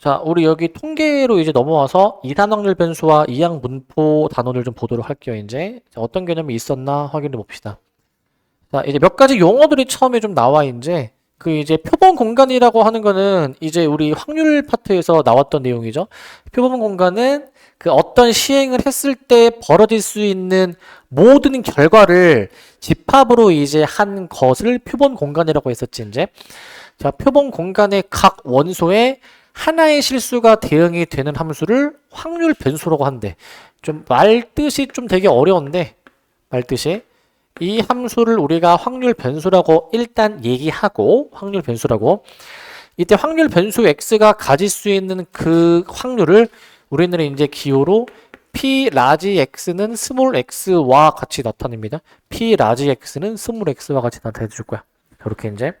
자, 우리 여기 통계로 이제 넘어와서 이산 확률 변수와 이항 분포 단원을 좀 보도록 할게요, 이제. 자, 어떤 개념이 있었나 확인해 봅시다. 자, 이제 몇 가지 용어들이 처음에 좀 나와, 이제. 그 이제 표본 공간이라고 하는 거는 이제 우리 확률 파트에서 나왔던 내용이죠. 표본 공간은 그 어떤 시행을 했을 때 벌어질 수 있는 모든 결과를 집합으로 이제 한 것을 표본 공간이라고 했었지, 이제. 자, 표본 공간의 각 원소에 하나의 실수가 대응이 되는 함수를 확률 변수라고 한대. 좀 말뜻이 좀 되게 어려운데, 말뜻이. 이 함수를 우리가 확률 변수라고 일단 얘기하고, 확률 변수라고. 이때 확률 변수 x가 가질 수 있는 그 확률을 우리는 이제 기호로 p 라지 x는 스몰 x와 같이 나타냅니다. p 라지 x는 스몰 x와 같이 나타내 줄 거야. 이렇게 이제.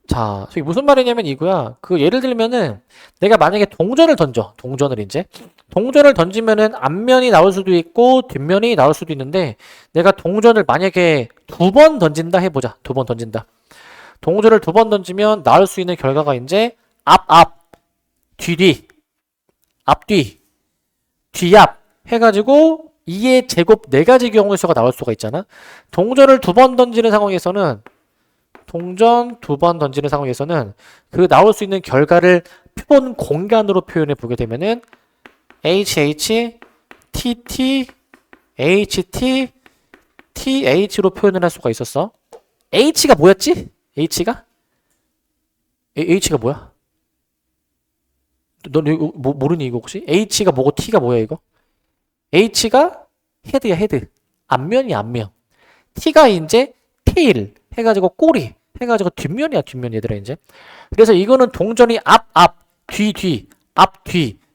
자, 이게 무슨 말이냐면 이거야. 그 예를 들면은 내가 만약에 동전을 던져. 동전을 이제. 동전을 던지면은 앞면이 나올 수도 있고 뒷면이 나올 수도 있는데 내가 동전을 만약에 2번 던진다 해보자. 2번 던진다. 동전을 2번 던지면 나올 수 있는 결과가 이제 앞, 뒤, 앞뒤, 뒤앞 해가지고 2의 제곱 4가지 경우의 수가 나올 수가 있잖아. 동전을 2번 던지는 상황에서는 동전 2번 던지는 상황에서는 그 나올 수 있는 결과를 표본 공간으로 표현해 보게 되면은 HH, TT, HT, TH로 표현을 할 수가 있었어. H가 뭐였지? H가? H가 뭐야? 너 이거 모르니 이거 혹시? H가 뭐고 T가 뭐야 이거? H가 헤드야 헤드. 앞면이 앞면. T가 이제 테일 해가지고 꼬리 해가지고 뒷면이야 뒷면 얘들아 이제. 그래서 이거는 동전이 앞, 뒤,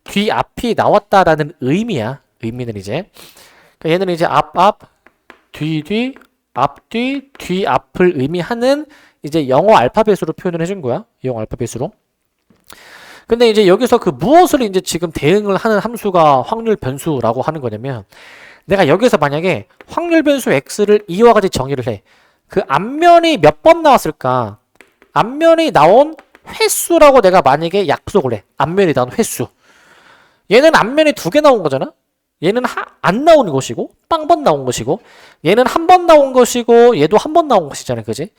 뒤 앞이 나왔다라는 의미야. 의미는 이제. 그러니까 얘는 이제 앞, 뒤, 앞뒤, 뒤 앞을 의미하는 이제 영어 알파벳으로 표현을 해준 거야. 영어 알파벳으로. 근데 이제 여기서 그 무엇을 이제 지금 대응을 하는 함수가 확률 변수라고 하는 거냐면 내가 여기서 만약에 확률 변수 x를 이와 같이 정의를 해. 그 앞면이 몇 번 나왔을까? 앞면이 나온 횟수라고 내가 만약에 약속을 해. 앞면이 나온 횟수. 얘는 앞면이 2개 나온 거잖아? 얘는 안 나오는 것이고, 빵번 나온 것이고, 얘는 한 번 나온 것이고, 얘도 한 번 나온 것이잖아. 그지?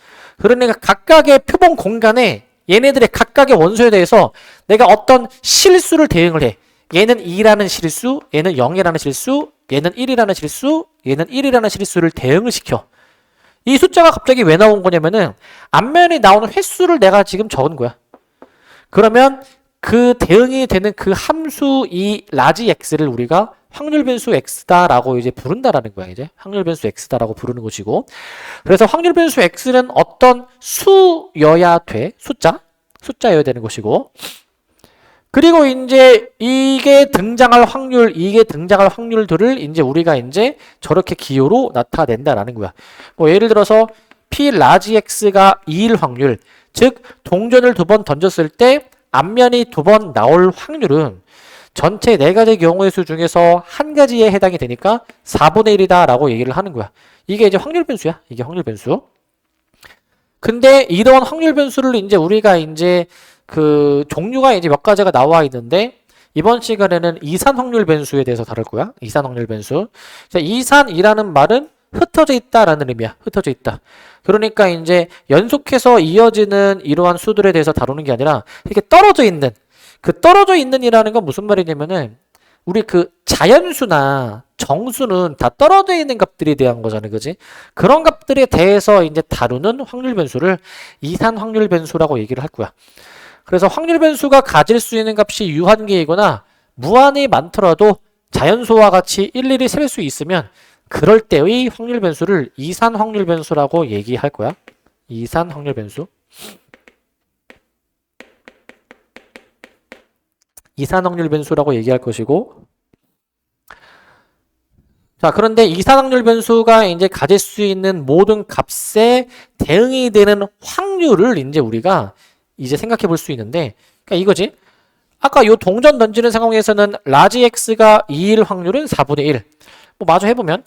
그러니까 각각의 표본 공간에 얘네들의 각각의 원소에 대해서 내가 어떤 실수를 대응을 해. 얘는 2라는 실수, 얘는 0이라는 실수, 얘는 1이라는 실수, 얘는 1이라는 실수를 대응을 시켜. 이 숫자가 갑자기 왜 나온 거냐면은 앞면이 나오는 횟수를 내가 지금 적은 거야. 그러면 그 대응이 되는 그 함수 이 라지 x를 우리가 확률 변수 x다라고 이제 부른다라는 거야. 이제 확률 변수 x다라고 부르는 것이고, 그래서 확률 변수 x는 어떤 수여야 돼. 숫자여야 되는 것이고, 그리고 이제 이게 등장할 확률들을 이제 우리가 이제 저렇게 기호로 나타낸다라는 거야. 뭐 예를 들어서 p 라지 x가 2일 확률, 즉 동전을 2번 던졌을 때 앞면이 2번 나올 확률은 전체 4가지 경우의 수 중에서 한 가지에 해당이 되니까 4분의 1이다 라고 얘기를 하는 거야. 이게 이제 확률 변수야. 이게 확률 변수. 근데 이런 확률 변수를 이제 우리가 이제 그 종류가 이제 몇 가지가 나와 있는데 이번 시간에는 이산 확률 변수에 대해서 다룰 거야. 이산 확률 변수. 자, 이산이라는 말은 흩어져 있다라는 의미야. 흩어져 있다. 그러니까 이제 연속해서 이어지는 이러한 수들에 대해서 다루는 게 아니라 이렇게 떨어져 있는, 그 떨어져 있는이라는 건 무슨 말이냐면은 우리 그 자연수나 정수는 다 떨어져 있는 값들에 대한 거잖아요. 그지? 그런 값들에 대해서 이제 다루는 확률 변수를 이산 확률 변수라고 얘기를 할 거야. 그래서 확률 변수가 가질 수 있는 값이 유한계이거나 무한이 많더라도 자연수와 같이 일일이 셀 수 있으면 그럴 때의 확률 변수를 이산 확률 변수라고 얘기할 거야. 이산 확률 변수. 이산 확률 변수라고 얘기할 것이고, 자, 그런데 이산 확률 변수가 이제 가질 수 있는 모든 값에 대응이 되는 확률을 이제 우리가 이제 생각해 볼 수 있는데, 그러니까 이거지. 아까 요 동전 던지는 상황에서는 라지 x가 2일 확률은 4분의 1. 뭐 마저 해보면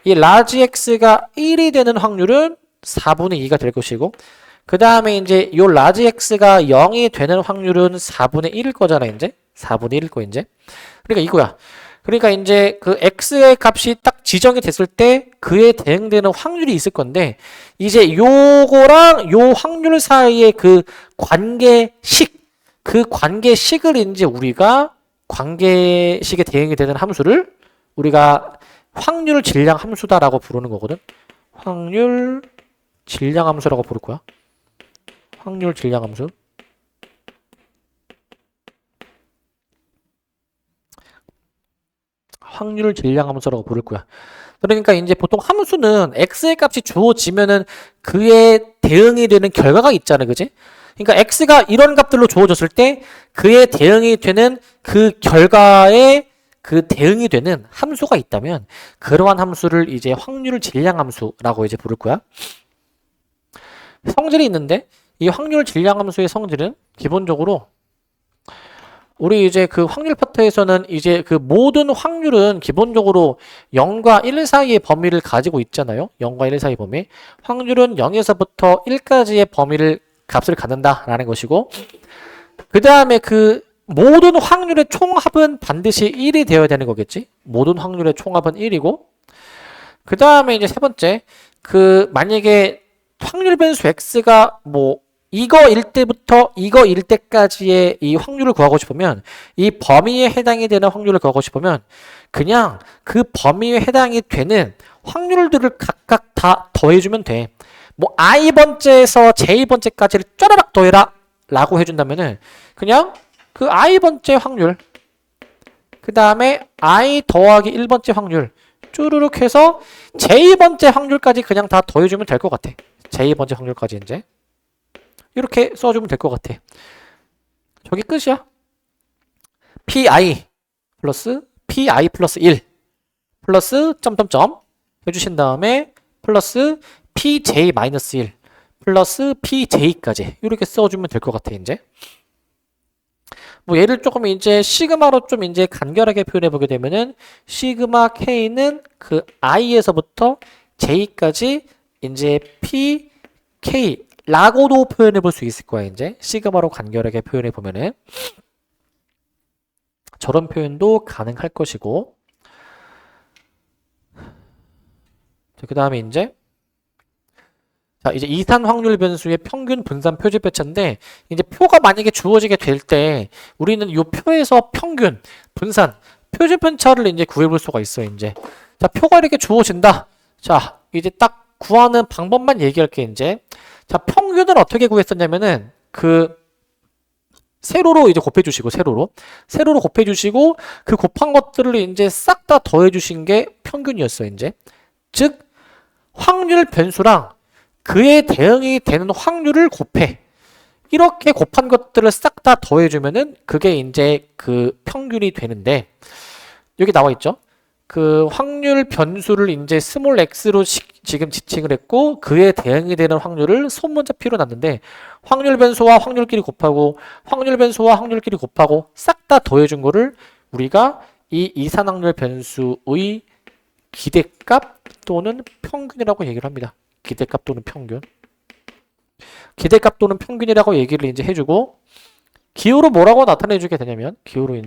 이 라지 x가 1이 되는 확률은 4분의 2가 될 것이고, 그 다음에 이제 요 라지 x가 0이 되는 확률은 4분의 1일 거잖아, 이제. 4분의 1일 거, 이제. 그러니까 이거야. 그러니까 이제 그 x의 값이 딱 지정이 됐을 때 그에 대응되는 확률이 있을 건데, 이제 요거랑 요 확률 사이의 그 관계식을 이제 우리가 관계식에 대응이 되는 함수를 우리가 확률 질량 함수다라고 부르는 거거든. 확률 질량 함수라고 부를 거야. 확률 질량 함수. 확률 질량 함수라고 부를 거야. 그러니까 이제 보통 함수는 x의 값이 주어지면은 그에 대응이 되는 결과가 있잖아, 그지? 그러니까 x가 이런 값들로 주어졌을 때 그에 대응이 되는 그 결과에 그 대응이 되는 함수가 있다면 그러한 함수를 이제 확률 질량 함수라고 이제 부를 거야. 성질이 있는데 이 확률 질량 함수의 성질은 기본적으로 우리 이제 그 확률 파트에서는 이제 그 모든 확률은 기본적으로 0과 1 사이의 범위를 가지고 있잖아요. 0과 1 사이의 범위. 확률은 0에서부터 1까지의 범위를 값을 갖는다라는 것이고, 그 다음에 그 모든 확률의 총합은 반드시 1이 되어야 되는 거겠지. 모든 확률의 총합은 1이고, 그 다음에 이제 세 번째, 그 만약에 확률 변수 x가 뭐 이거일 때부터 이거일 때까지의 이 확률을 구하고 싶으면, 이 범위에 해당이 되는 확률을 구하고 싶으면 그냥 그 범위에 해당이 되는 확률들을 각각 다 더해주면 돼. 뭐 i번째에서 j번째까지를 쪼라락 더해라 라고 해준다면은 그냥 그 i번째 확률, 그 다음에 i 더하기 1번째 확률 쭈르륵 해서 j번째 확률까지 그냥 다 더해주면 될 것 같아. j번째 확률까지 이제 이렇게 써주면 될 것 같아. 저게 끝이야. pi 플러스 1 플러스 점점점 해주신 다음에 플러스 pj-1 플러스 pj까지 이렇게 써주면 될 것 같아. 이제 뭐 얘를 조금 이제 시그마로 좀 이제 간결하게 표현해 보게 되면은 시그마 k는 그 i에서부터 j까지 이제 pk 라고도 표현해 볼 수 있을 거야. 이제 시그마로 간결하게 표현해 보면은 저런 표현도 가능할 것이고, 그 다음에 이제 이산 확률 변수의 평균 분산 표준 배차인데, 이제 표가 만약에 주어지게 될 때 우리는 이 표에서 평균 분산 표준 편차를 이제 구해볼 수가 있어. 이제 자, 표가 이렇게 주어진다. 자, 이제 딱 구하는 방법만 얘기할게. 이제 자, 평균을 어떻게 구했었냐면은 그 세로로 이제 곱해주시고, 세로로 곱해주시고, 그 곱한 것들을 이제 싹 다 더해주신 게 평균이었어. 이제 즉 확률 변수랑 그에 대응이 되는 확률을 곱해. 이렇게 곱한 것들을 싹 다 더해주면은 그게 이제 그 평균이 되는데, 여기 나와 있죠. 그 확률 변수를 이제 스몰 x로 지금 지칭을 했고, 그에 대응이 되는 확률을 소문자 p로 놨는데, 확률 변수와 확률끼리 곱하고 확률 변수와 확률끼리 곱하고 싹 다 더해준 거를 우리가 이 이산 확률 변수의 기대값 또는 평균이라고 얘기를 합니다. 기대값 또는 평균. 기대값 또는 평균이라고 얘기를 이제 해주고, 기호로 뭐라고 나타내주게 되냐면, 기호로는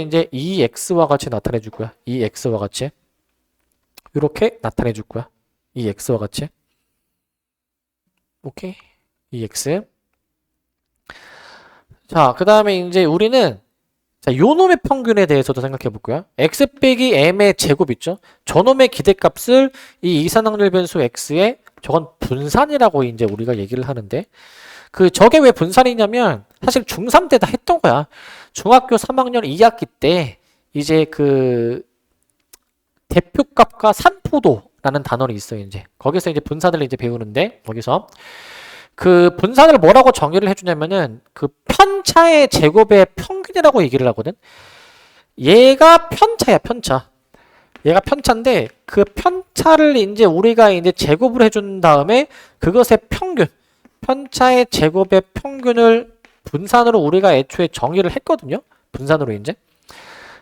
이제 2x와 같이 나타내줄 거야. 2x와 같이. 이렇게 나타내줄 거야. 2x와 같이. 오케이. 2x. 자, 그 다음에 이제 우리는 자, 요 놈의 평균에 대해서도 생각해 볼 거야. x 빼기 m의 제곱 있죠? 저놈의 기대값을 이 이산 확률 변수 x에 저건 분산이라고 이제 우리가 얘기를 하는데, 그 저게 왜 분산이냐면 사실 중3 때 다 했던 거야. 중학교 3학년 2학기 때 이제 그 대표값과 산포도라는 단어가 있어요. 이제 거기서 이제 분산을 이제 배우는데, 거기서 그 분산을 뭐라고 정의를 해주냐면은 그 편차의 제곱의 평균이라고 얘기를 하거든. 얘가 편차야, 편차. 얘가 편차인데 그 편차를 이제 우리가 이제 제곱을 해준 다음에 그것의 평균, 편차의 제곱의 평균을 분산으로 우리가 애초에 정의를 했거든요. 분산으로 이제.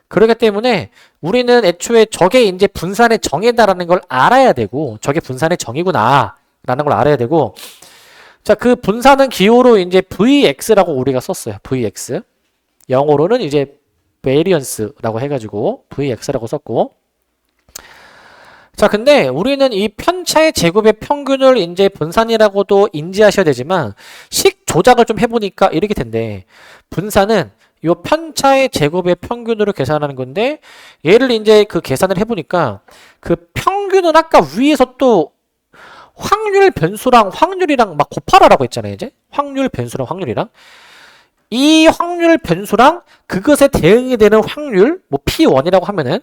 그렇기 때문에 우리는 애초에 저게 이제 분산의 정의다라는 걸 알아야 되고, 저게 분산의 정의구나 라는 걸 알아야 되고, 자, 그 분산은 기호로 이제 VX라고 우리가 썼어요. VX. 영어로는 이제 variance라고 해가지고 VX라고 썼고. 자, 근데 우리는 이 편차의 제곱의 평균을 이제 분산이라고도 인지하셔야 되지만 식 조작을 좀 해보니까 이렇게 된대. 분산은 이 편차의 제곱의 평균으로 계산하는 건데 얘를 이제 그 계산을 해보니까 그 평균은 아까 위에서 또 확률 변수랑 확률이랑 막 곱하라라고 했잖아요. 이제 확률 변수랑 확률이랑 이 확률 변수랑 그것에 대응이 되는 확률 뭐 P1이라고 하면은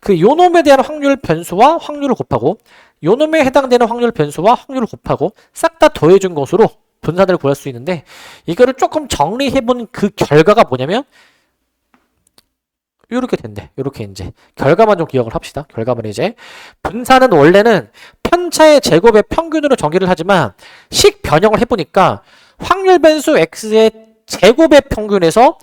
그 요놈에 대한 확률 변수와 확률을 곱하고 요놈에 해당되는 확률 변수와 확률을 곱하고 싹 다 더해준 것으로 분산을 구할 수 있는데 이거를 조금 정리해본 그 결과가 뭐냐면 이렇게 된대. 이렇게 이제 결과만 좀 기억을 합시다. 결과만 이제 분산은 원래는 편차의 제곱의 평균으로 정의를 하지만 식 변형을 해보니까 확률 변수 x의 제곱의 평균에서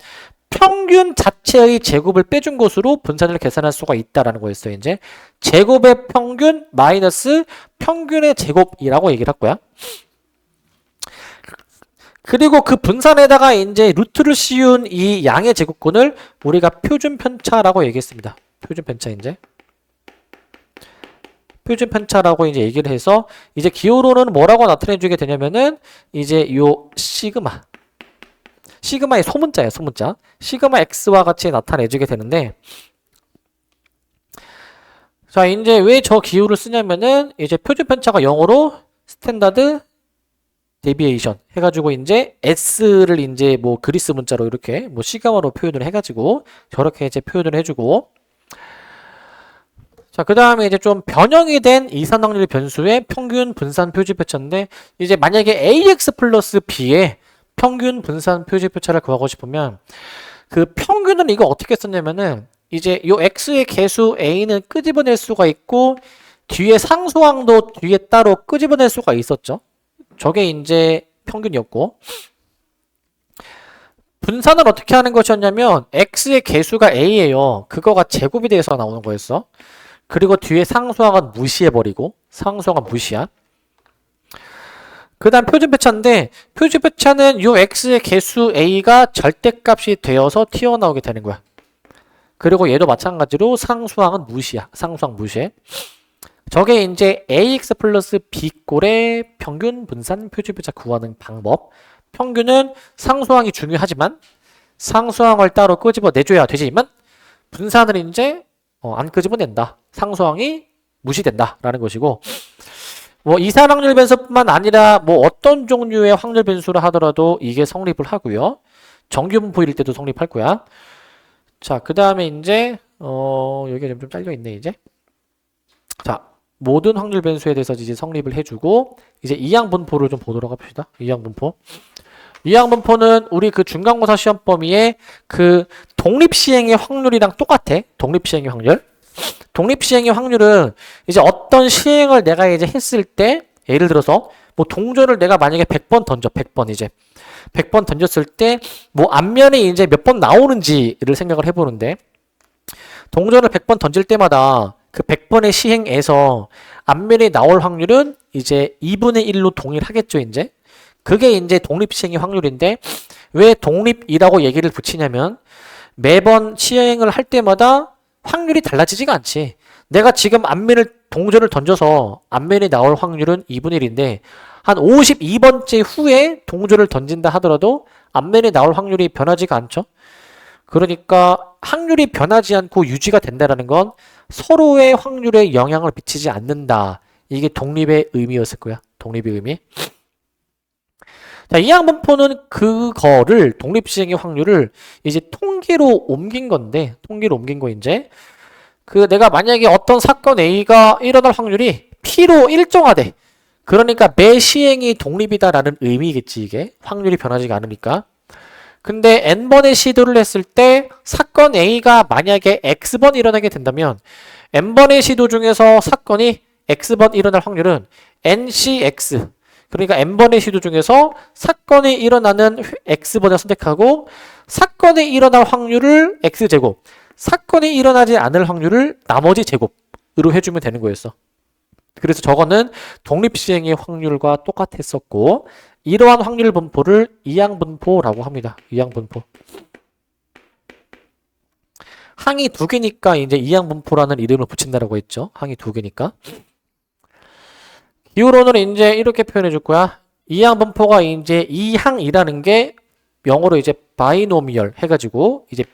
평균 자체의 제곱을 빼준 것으로 분산을 계산할 수가 있다라는 거였어요. 이제 제곱의 평균 마이너스 평균의 제곱이라고 얘기를 할 거야. 그리고 그 분산에다가 이제 루트를 씌운 이 양의 제곱근을 우리가 표준 편차라고 얘기했습니다. 표준 편차 이제. 표준 편차라고 이제 얘기를 해서 이제 기호로는 뭐라고 나타내 주게 되냐면은 이제 요 시그마. 시그마의 소문자예요, 소문자. 시그마 x와 같이 나타내 주게 되는데 자, 이제 왜 저 기호를 쓰냐면은 이제 표준 편차가 영어로 스탠다드 데비에이션 해가지고 이제 s를 이제 뭐 그리스 문자로 이렇게 뭐 시그마로 표현을 해가지고 저렇게 이제 표현을 해주고 자, 그 다음에 이제 좀 변형이 된 이산확률 변수의 평균 분산 표준 편차인데 이제 만약에 ax 플러스 b의 평균 분산 표준 편차를 구하고 싶으면 그 평균은 이거 어떻게 썼냐면은 이제 요 x의 개수 a는 끄집어낼 수가 있고 뒤에 상수항도 뒤에 따로 끄집어낼 수가 있었죠. 저게 이제 평균이었고 분산을 어떻게 하는 것이었냐면 x의 개수가 a예요. 그거가 제곱이 돼서 나오는 거였어. 그리고 뒤에 상수항은 무시해버리고 상수항은 무시한 그 다음 표준 편차인데 표준 편차는 요 x의 개수 a가 절대값이 되어서 튀어나오게 되는 거야. 그리고 얘도 마찬가지로 상수항은 무시야. 상수항 무시해. 저게 이제 ax 플러스 b꼴의 평균 분산 표준 편차 구하는 방법. 평균은 상수항이 중요하지만 상수항을 따로 끄집어 내줘야 되지만 분산을 이제 안 끄집어낸다. 상수항이 무시된다라는 것이고 뭐 이산 확률 변수뿐만 아니라 뭐 어떤 종류의 확률 변수를 하더라도 이게 성립을 하고요. 정규 분포일 때도 성립할 거야. 자, 그 다음에 이제 여기가 좀 잘려 있네 이제. 자, 모든 확률 변수에 대해서 이제 성립을 해주고 이제 이항 분포를 좀 보도록 합시다. 이항 분포. 이항 분포는 우리 그 중간고사 시험 범위에 그 독립 시행의 확률이랑 똑같아. 독립 시행의 확률. 독립 시행의 확률은 이제 어떤 시행을 내가 이제 했을 때 예를 들어서 뭐 동전을 내가 만약에 100번 던져. 100번 이제 100번 던졌을 때 뭐 앞면에 이제 몇 번 나오는지를 생각을 해보는데 동전을 100번 던질 때마다 그 100번의 시행에서 앞면에 나올 확률은 이제 2분의 1로 동일하겠죠, 이제. 그게 이제 독립 시행의 확률인데 왜 독립이라고 얘기를 붙이냐면 매번 시행을 할 때마다 확률이 달라지지가 않지. 내가 지금 앞면을 동전을 던져서 앞면에 나올 확률은 2분의 1인데 한 52번째 후에 동전을 던진다 하더라도 앞면에 나올 확률이 변하지가 않죠. 그러니까 확률이 변하지 않고 유지가 된다는 건 서로의 확률에 영향을 미치지 않는다. 이게 독립의 의미였을 거야. 독립의 의미. 자, 이항 분포는 그거를 독립시행의 확률을 이제 통계로 옮긴 건데 통계로 옮긴 거 이제 그 내가 만약에 어떤 사건 A가 일어날 확률이 P로 일정하대. 그러니까 매 시행이 독립이다라는 의미겠지 이게. 확률이 변하지가 않으니까. 근데 n번의 시도를 했을 때 사건 A가 만약에 x번 일어나게 된다면 n번의 시도 중에서 사건이 x번 일어날 확률은 ncx 그러니까 n번의 시도 중에서 사건이 일어나는 x번을 선택하고 사건이 일어날 확률을 x제곱 사건이 일어나지 않을 확률을 나머지 제곱으로 해주면 되는 거였어. 그래서 저거는 독립시행의 확률과 똑같았었고 이러한 확률 분포를 이항분포라고 합니다. 이항분포. 항이 두 개니까 이제 이항분포라는 이름을 붙인다라고 했죠. 항이 두 개니까. 기울어는 이제 이렇게 표현해 줄 거야. 이항분포가 이제 이항이라는 게 영어로 이제 바이노미얼 해가지고 이제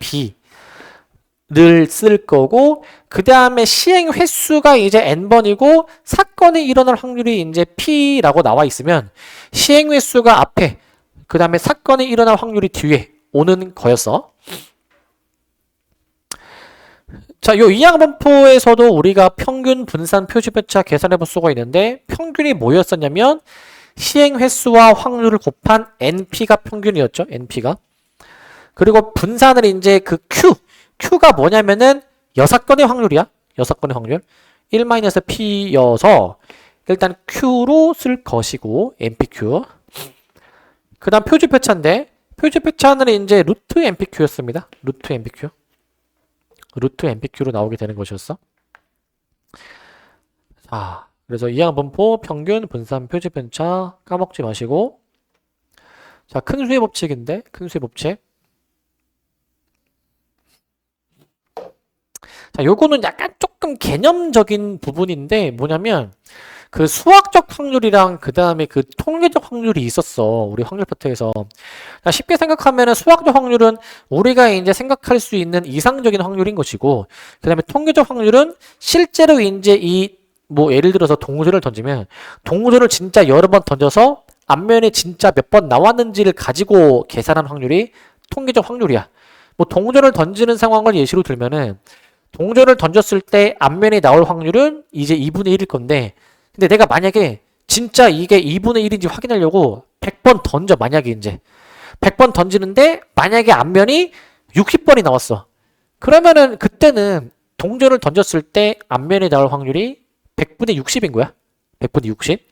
B를 쓸 거고 그 다음에 시행 횟수가 이제 n번이고 사건이 일어날 확률이 이제 P라고 나와 있으면 시행 횟수가 앞에 그 다음에 사건이 일어날 확률이 뒤에 오는 거였어. 자, 요 이항분포에서도 우리가 평균 분산 표시배차 계산해 볼 수가 있는데 평균이 뭐였었냐면 시행 횟수와 확률을 곱한 NP가 평균이었죠. NP가. 그리고 분산을 이제 그 Q가 뭐냐면은 6건의 확률이야. 6건의 확률. 1-P여서 일단 Q로 쓸 것이고 NPQ. 그 다음 표준표차인데 표준표차는 이제 루트 NPQ였습니다. 루트 NPQ. 루트 NPQ로 나오게 되는 것이었어. 자, 그래서 이항분포, 평균, 분산, 표준편차 까먹지 마시고 자, 큰 수의 법칙인데 큰 수의 법칙. 자, 요거는 약간 조금 개념적인 부분인데 뭐냐면 그 수학적 확률이랑 그 다음에 그 통계적 확률이 있었어. 우리 확률 파트에서. 쉽게 생각하면은 수학적 확률은 우리가 이제 생각할 수 있는 이상적인 확률인 것이고 그 다음에 통계적 확률은 실제로 이제 뭐 예를 들어서 동물을 던지면 동물을 진짜 여러 번 던져서 앞면에 진짜 몇 번 나왔는지를 가지고 계산한 확률이 통계적 확률이야. 뭐 동전을 던지는 상황을 예시로 들면은 동전을 던졌을 때 앞면에 나올 확률은 이제 2분의 1일 건데 근데 내가 만약에 진짜 이게 2분의 1인지 확인하려고 100번 던져. 만약에 이제 100번 던지는데 만약에 앞면이 60번이 나왔어. 그러면은 그때는 동전을 던졌을 때 앞면에 나올 확률이 100분의 60인 거야. 100분의 60.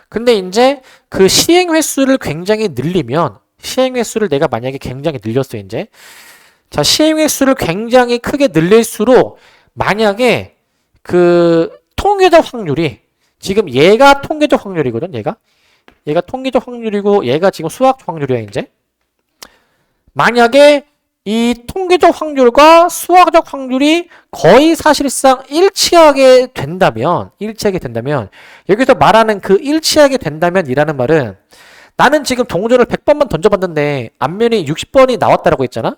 근데 이제 그 시행 횟수를 굉장히 늘리면 시행 횟수를 내가 만약에 굉장히 늘렸어 이제. 자, 시행 횟수를 굉장히 크게 늘릴수록 만약에 그 통계적 확률이 지금 얘가 통계적 확률이거든. 얘가 통계적 확률이고 얘가 지금 수학적 확률이야 이제. 만약에 이 통계적 확률과 수학적 확률이 거의 사실상 일치하게 된다면 여기서 말하는 그 일치하게 된다면 이라는 말은 나는 지금 동전을 100번만 던져봤는데 앞면이 60번이 나왔다라고 했잖아.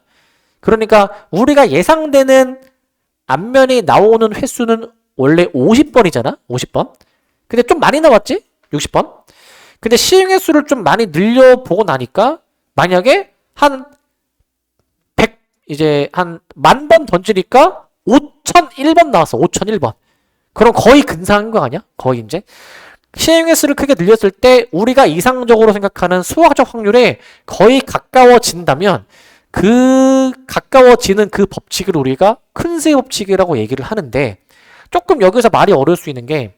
그러니까 우리가 예상되는 앞면이 나오는 횟수는 원래 50번이잖아. 50번. 근데 좀 많이 나왔지? 60번. 근데 시행 횟수를 좀 많이 늘려보고 나니까 만약에 한 100, 이제 한 10,000번 던지니까 5001번 나왔어. 5001번. 그럼 거의 근사한 거 아니야? 거의 이제. 시행 횟수를 크게 늘렸을 때 우리가 이상적으로 생각하는 수학적 확률에 거의 가까워진다면 그 가까워지는 그 법칙을 우리가 큰 수의 법칙이라고 얘기를 하는데 조금 여기서 말이 어려울 수 있는 게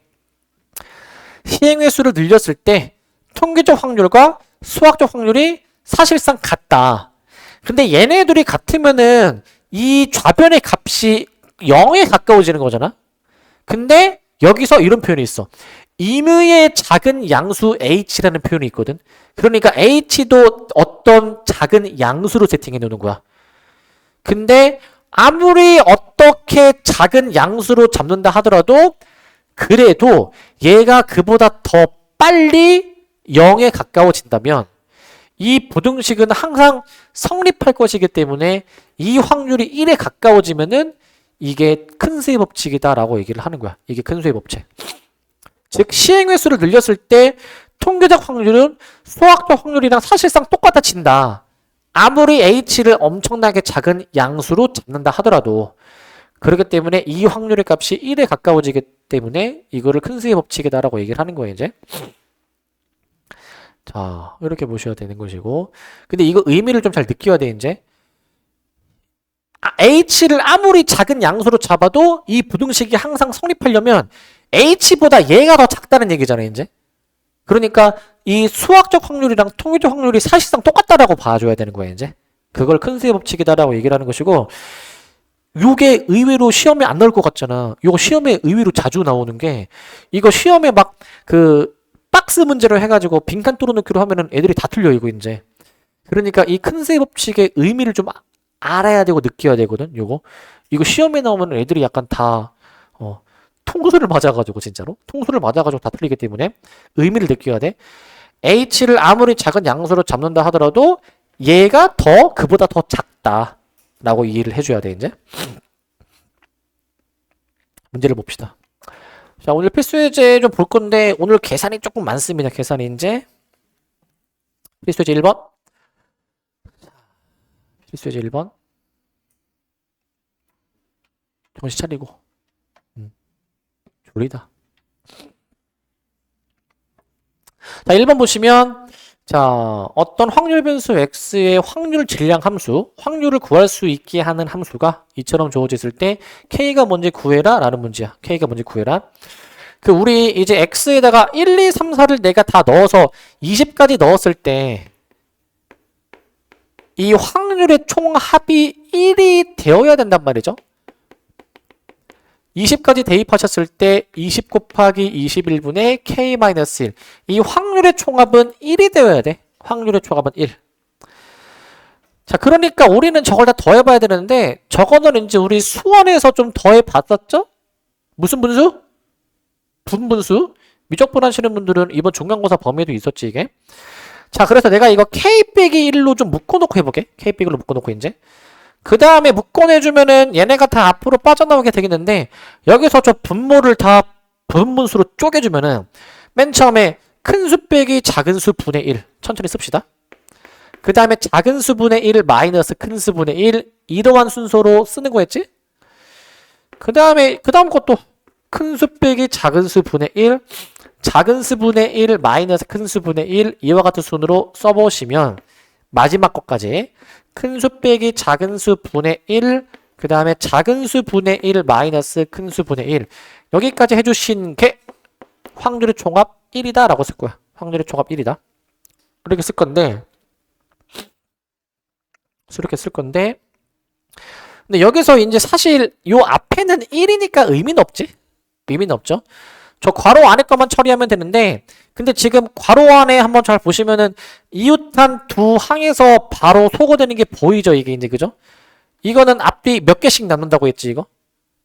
시행 횟수를 늘렸을 때 통계적 확률과 수학적 확률이 사실상 같다. 근데 얘네들이 같으면은 이 좌변의 값이 0에 가까워지는 거잖아. 근데 여기서 이런 표현이 있어. 임의의 작은 양수 h라는 표현이 있거든. 그러니까 h도 어떤 작은 양수로 세팅해 놓는 거야. 근데 아무리 어떻게 작은 양수로 잡는다 하더라도 그래도 얘가 그보다 더 빨리 0에 가까워진다면 이 부등식은 항상 성립할 것이기 때문에 이 확률이 1에 가까워지면은 이게 큰 수의 법칙이다라고 얘기를 하는 거야. 이게 큰 수의 법칙. 즉 시행 횟수를 늘렸을 때 통계적 확률은 수학적 확률이랑 사실상 똑같아진다. 아무리 h를 엄청나게 작은 양수로 잡는다 하더라도 그렇기 때문에 이 확률의 값이 1에 가까워지기 때문에 이거를 큰 수의 법칙이다라고 얘기를 하는 거예요 이제. 자, 이렇게 보셔야 되는 것이고 근데 이거 의미를 좀 잘 느껴야 돼 이제. h를 아무리 작은 양수로 잡아도 이 부등식이 항상 성립하려면 h보다 얘가 더 작다는 얘기잖아 이제. 그러니까 이 수학적 확률이랑 통계적 확률이 사실상 똑같다라고 봐줘야 되는 거야 이제. 그걸 큰 수의 법칙이다라고 얘기를 하는 것이고 요게 의외로 시험에 안 나올 것 같잖아. 요거 시험에 의외로 자주 나오는 게 이거 시험에 막 그 박스 문제로 해가지고 빈칸 뚫어놓기로 하면은 애들이 다 틀려 이거 이제. 그러니까 이 큰세 법칙의 의미를 좀 알아야 되고 느껴야 되거든. 요거 이거 시험에 나오면 애들이 약간 다 통수를 맞아가지고 진짜로 통수를 맞아가지고 다 틀리기 때문에 의미를 느껴야 돼. h를 아무리 작은 양수로 잡는다 하더라도 얘가 그보다 더 작다라고 이해를 해줘야 돼 이제. 문제를 봅시다. 자, 오늘 필수예제 좀 볼 건데 오늘 계산이 조금 많습니다. 계산이 이제 필수예제 1번. 필수예제 1번. 정신 차리고. 졸리다. 자, 1번 보시면 자, 어떤 확률 변수 x의 확률 질량 함수, 확률을 구할 수 있게 하는 함수가 이처럼 주어졌을 때 k가 뭔지 구해라 라는 문제야. k가 뭔지 구해라. 그 우리 이제 x에다가 1, 2, 3, 4를 내가 다 넣어서 20까지 넣었을 때 이 확률의 총합이 1이 되어야 된단 말이죠. 20까지 대입하셨을 때 20 곱하기 21분의 k-1. 이 확률의 총합은 1이 되어야 돼. 확률의 총합은 1. 자, 그러니까 우리는 저걸 다 더해봐야 되는데 저거는 이제 우리 수원에서 좀 더해봤었죠? 무슨 분수? 분분수. 미적분 하시는 분들은 이번 중간고사 범위에도 있었지 이게. 자, 그래서 내가 이거 k-1로 좀 묶어놓고 해볼게. k-1로 묶어놓고 이제. 그 다음에 묶어내주면은 얘네가 다 앞으로 빠져나오게 되겠는데 여기서 저 분모를 다 분분수로 쪼개주면은 맨 처음에 큰 수 빼기 작은 수 분의 1 천천히 씁시다. 그 다음에 작은 수 분의 1 마이너스 큰 수 분의 1 이러한 순서로 쓰는 거였지? 그 다음 것도 큰 수 빼기 작은 수 분의 1 작은 수 분의 1 마이너스 큰 수 분의 1 이와 같은 순으로 써보시면 마지막 것까지 큰 수 빼기 작은 수 분의 1 그 다음에 작은 수 분의 1 마이너스 큰 수 분의 1 여기까지 해주신 게 확률의 총합 1이다 라고 쓸 거야. 확률의 총합 1이다. 이렇게 쓸 건데 근데 여기서 이제 사실 요 앞에는 1이니까 의미는 없지? 의미는 없죠. 저 괄호 안에 것만 처리하면 되는데 근데 지금 괄호 안에 한번 잘 보시면은 이웃한 두 항에서 바로 소거되는 게 보이죠 이게 이제 그죠? 이거는 앞뒤 몇 개씩 남는다고 했지 이거?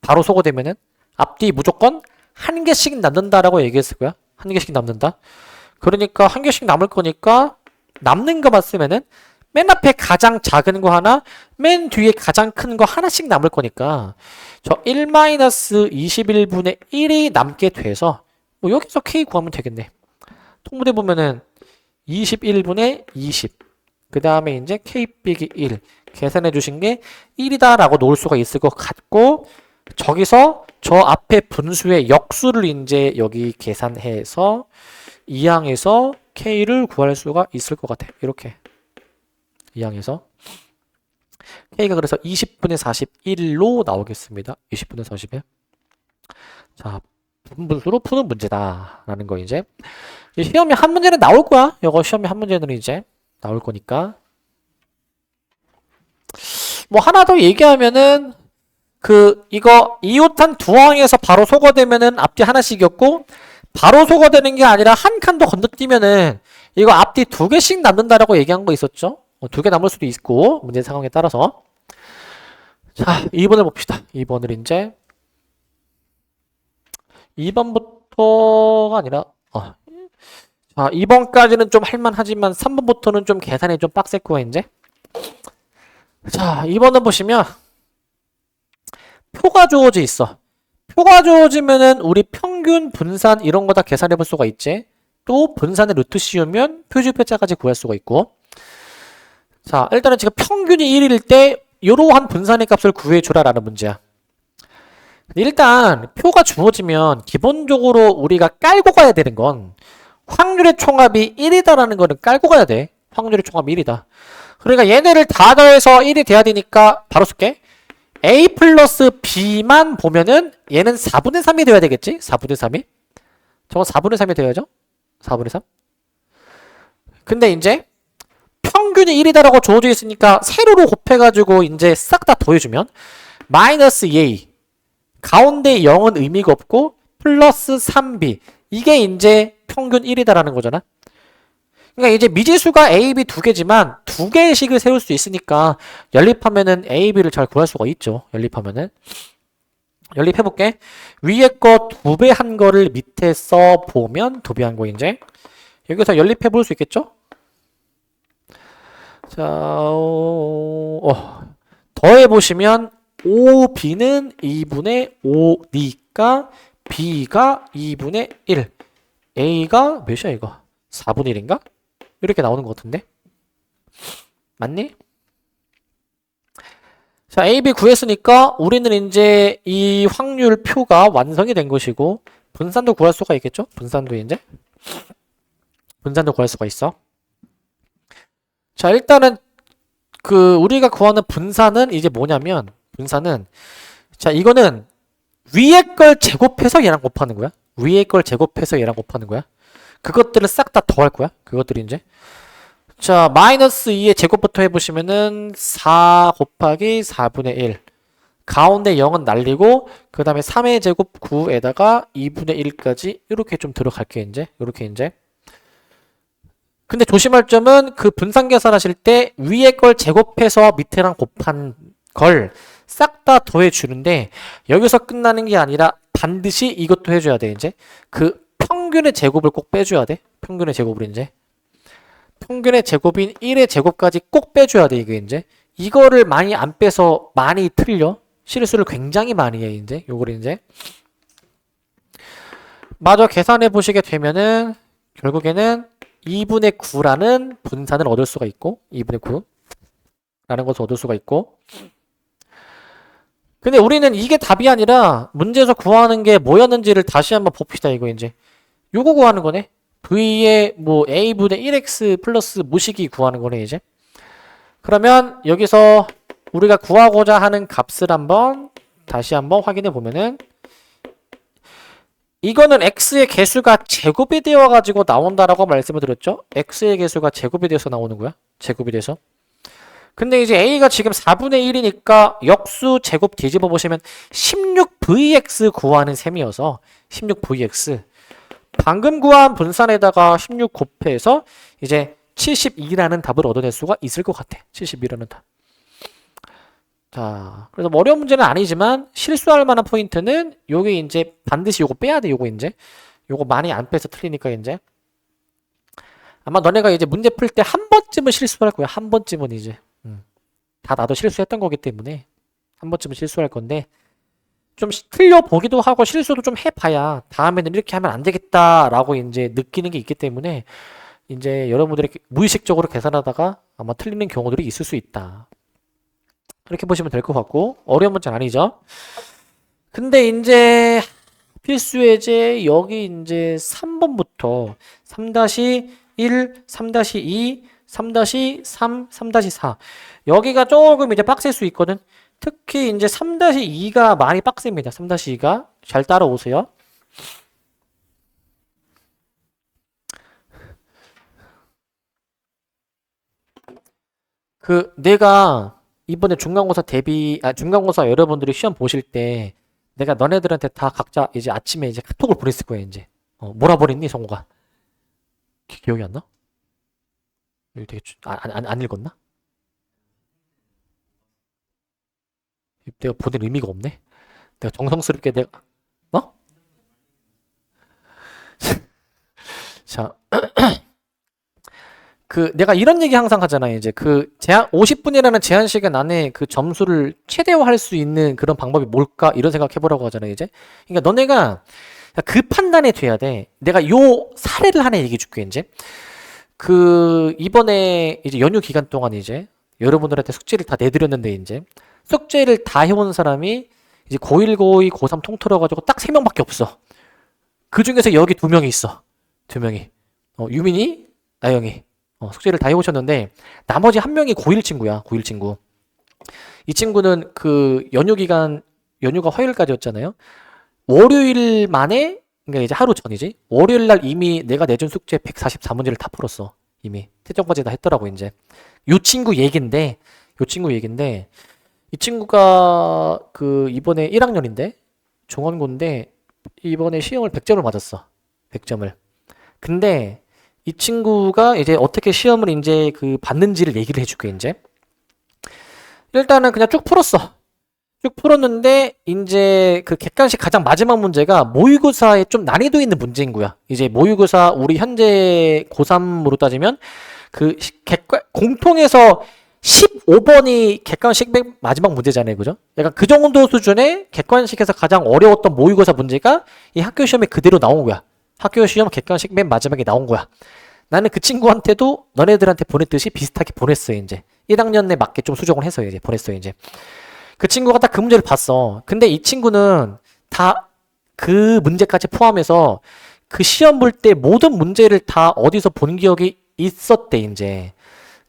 바로 소거되면은 앞뒤 무조건 한 개씩 남는다라고 얘기했을 거야. 한 개씩 남는다. 그러니까 한 개씩 남을 거니까 남는 것만 쓰면은 맨 앞에 가장 작은 거 하나, 맨 뒤에 가장 큰 거 하나씩 남을 거니까 저 1-21분의 1이 남게 돼서 뭐 여기서 k 구하면 되겠네. 통분해 보면은 21분의 20. 그 다음에 이제 k 빼기 1 계산해 주신 게 1이다 라고 놓을 수가 있을 것 같고 저기서 저 앞에 분수의 역수를 이제 여기 계산해서 이 항에서 k를 구할 수가 있을 것 같아. 이렇게 이 항에서 k가 그래서 20분의 41로 나오겠습니다. 20분의 41. 자, 분분수로 푸는 문제다 라는 거 이제 시험에 한 문제는 나올 거야. 이거 시험에 한 문제는 이제 나올 거니까 뭐 하나 더 얘기하면은 이거 이웃한 두 항에서 바로 소거되면은 앞뒤 하나씩이었고 바로 소거되는 게 아니라 한 칸 더 건너뛰면은 이거 앞뒤 두 개씩 남는다라고 얘기한 거 있었죠? 두 개 남을 수도 있고 문제 상황에 따라서. 자, 2번을 봅시다. 2번을 이제 2번부터가 아니라 자, 2번까지는 좀 할만하지만 3번부터는 좀 계산이 좀 빡셀 거야 이제. 자, 2번은 보시면 표가 주어져 있어. 표가 주어지면은 우리 평균, 분산 이런 거 다 계산해 볼 수가 있지. 또 분산의 루트 씌우면 표주표자까지 구할 수가 있고. 자, 일단은 지금 평균이 1일 때 이러한 분산의 값을 구해주라 라는 문제야. 일단 표가 주어지면 기본적으로 우리가 깔고 가야 되는 건 확률의 총합이 1이다라는 거는 깔고 가야 돼. 확률의 총합이 1이다. 그러니까 얘네를 다 더해서 1이 돼야 되니까 바로 쓸게. A 플러스 B만 보면은 얘는 4분의 3이 돼야 되겠지? 4분의 3이. 저거 4분의 3이 돼야죠? 4분의 3. 근데 이제 평균이 1이다라고 주어져 있으니까 세로로 곱해가지고 이제 싹 다 더해주면 마이너스 2a 가운데 0은 의미가 없고 플러스 3b 이게 이제 평균 1이다라는 거잖아. 그러니까 이제 미지수가 a, b 두 개지만 두 개의 식을 세울 수 있으니까 연립하면은 a, b를 잘 구할 수가 있죠. 연립하면은 연립해볼게. 위에 거 2배 한 거를 밑에 써보면 2배 한 거 이제 여기서 연립해볼 수 있겠죠? 자, 더해보시면 5b는 2분의 5니까 b가 2분의 1 a가 몇이야 이거? 4분의 1인가? 이렇게 나오는 것 같은데? 맞니? 자, A, B 구했으니까 우리는 이제 이 확률 표가 완성이 된 것이고 분산도 구할 수가 있겠죠? 분산도 구할 수가 있어. 자, 일단은 그 우리가 구하는 분산은 이제 뭐냐면 분산은 자, 이거는 위에 걸 제곱해서 얘랑 곱하는 거야. 위에 걸 제곱해서 얘랑 곱하는 거야. 그것들을 싹 다 더할 거야. 그것들이 이제 자, 마이너스 2의 제곱부터 해보시면은 4 곱하기 4분의 1 가운데 0은 날리고 그 다음에 3의 제곱 9에다가 2분의 1까지 이렇게 좀 들어갈게 이제 이렇게 이제 근데 조심할 점은 그 분산 계산하실 때 위에 걸 제곱해서 밑에랑 곱한 걸 싹 다 더해주는데 여기서 끝나는 게 아니라 반드시 이것도 해줘야 돼 이제 그 평균의 제곱을 꼭 빼줘야 돼 평균의 제곱을 이제 평균의 제곱인 1의 제곱까지 꼭 빼줘야 돼 이게 이제 이거를 많이 안 빼서 많이 틀려 실수를 굉장히 많이 해 이제 요걸 이제 마저 계산해 보시게 되면은 결국에는 2분의 9라는 분산을 얻을 수가 있고 2분의 9라는 것을 얻을 수가 있고 근데 우리는 이게 답이 아니라 문제에서 구하는 게 뭐였는지를 다시 한번 봅시다 이거 이제 요거 구하는 거네 v의 뭐 a분의 1x 플러스 무식이 구하는 거네 이제 그러면 여기서 우리가 구하고자 하는 값을 한번 다시 한번 확인해 보면은 이거는 x의 개수가 제곱이 되어 가지고 나온다라고 말씀을 드렸죠 x의 개수가 제곱이 돼서 나오는 거야 제곱이 돼서 근데 이제 a가 지금 4분의 1이니까 역수 제곱 뒤집어 보시면 16vx 구하는 셈이어서 16vx 방금 구한 분산에다가 16 곱해서 이제 72라는 답을 얻어낼 수가 있을 것 같아. 72라는 답. 자, 그래서 뭐 어려운 문제는 아니지만 실수할 만한 포인트는 요게 이제 반드시 요거 빼야 돼. 요거 이제 요거 많이 안 빼서 틀리니까 이제 아마 너네가 이제 문제 풀 때 한 번쯤은 실수할 거야. 한 번쯤은 이제 다 나도 실수했던 거기 때문에 한 번쯤은 실수할 건데. 좀 틀려보기도 하고 실수도 좀 해봐야 다음에는 이렇게 하면 안 되겠다라고 이제 느끼는 게 있기 때문에 이제 여러분들이 무의식적으로 계산하다가 아마 틀리는 경우들이 있을 수 있다. 그렇게 보시면 될 것 같고 어려운 문제는 아니죠. 근데 이제 필수 예제 여기 이제 3번부터 3-1, 3-2, 3-3, 3-4 여기가 조금 이제 빡셀 수 있거든. 특히 이제 3-2가 많이 빡셉니다. 3-2가 잘 따라오세요. 그 내가 이번에 중간고사 중간고사 여러분들이 시험 보실 때 내가 너네들한테 다 각자 이제 아침에 이제 카톡을 보냈을 거예요. 이제 뭐라 보냈니 성우가? 기억이 안 나? 이거 되게 안 읽었나? 내가 보낼 의미가 없네. 내가 정성스럽게 내가 자, 그 내가 이런 얘기 항상 하잖아요. 이제 그 제한 50분이라는 제한 시간 안에 그 점수를 최대화할 수 있는 그런 방법이 뭘까 이런 생각 해보라고 하잖아요. 이제 그러니까 너네가 그 판단이 돼야 돼. 내가 요 사례를 하나 얘기해 줄게. 이제 그 이번에 이제 연휴 기간 동안 이제 여러분들한테 숙제를 다 내드렸는데 이제 숙제를 다 해온 사람이 이제 고1, 고2, 고3 통틀어 가지고 딱 3명밖에 없어. 그 중에서 여기 2명이 있어. 2명이 유민이, 나영이 숙제를 다 해오셨는데 나머지 한 명이 고1 친구야. 고1 친구. 이 친구는 그 연휴 기간 연휴가 화요일까지였잖아요. 월요일 만에 그러니까 이제 하루 전이지. 월요일 날 이미 내가 내준 숙제 144문제를 다 풀었어. 이미 채점까지 다 했더라고 이제. 요 친구 얘긴데 이 친구가 그 이번에 1학년인데 종원고인데 이번에 시험을 100점을 맞았어. 100점을. 근데 이 친구가 이제 어떻게 시험을 이제 그 받는지를 얘기를 해줄게 이제. 일단은 그냥 쭉 풀었어. 쭉 풀었는데 이제 그 객관식 가장 마지막 문제가 모의고사에 좀 난이도 있는 문제인 거야. 이제 모의고사 우리 현재 고3으로 따지면 그 공통에서 15번이 객관식 맨 마지막 문제잖아요. 그죠? 약간 그 정도 수준의 객관식에서 가장 어려웠던 모의고사 문제가 이 학교 시험에 그대로 나온 거야. 학교 시험 객관식 맨 마지막에 나온 거야. 나는 그 친구한테도 너네들한테 보냈듯이 비슷하게 보냈어요. 이제 1학년에 맞게 좀 수정을 해서 이제 보냈어요. 이제 그 친구가 딱 그 문제를 봤어. 근데 이 친구는 다 그 문제까지 포함해서 그 시험 볼 때 모든 문제를 다 어디서 본 기억이 있었대. 이제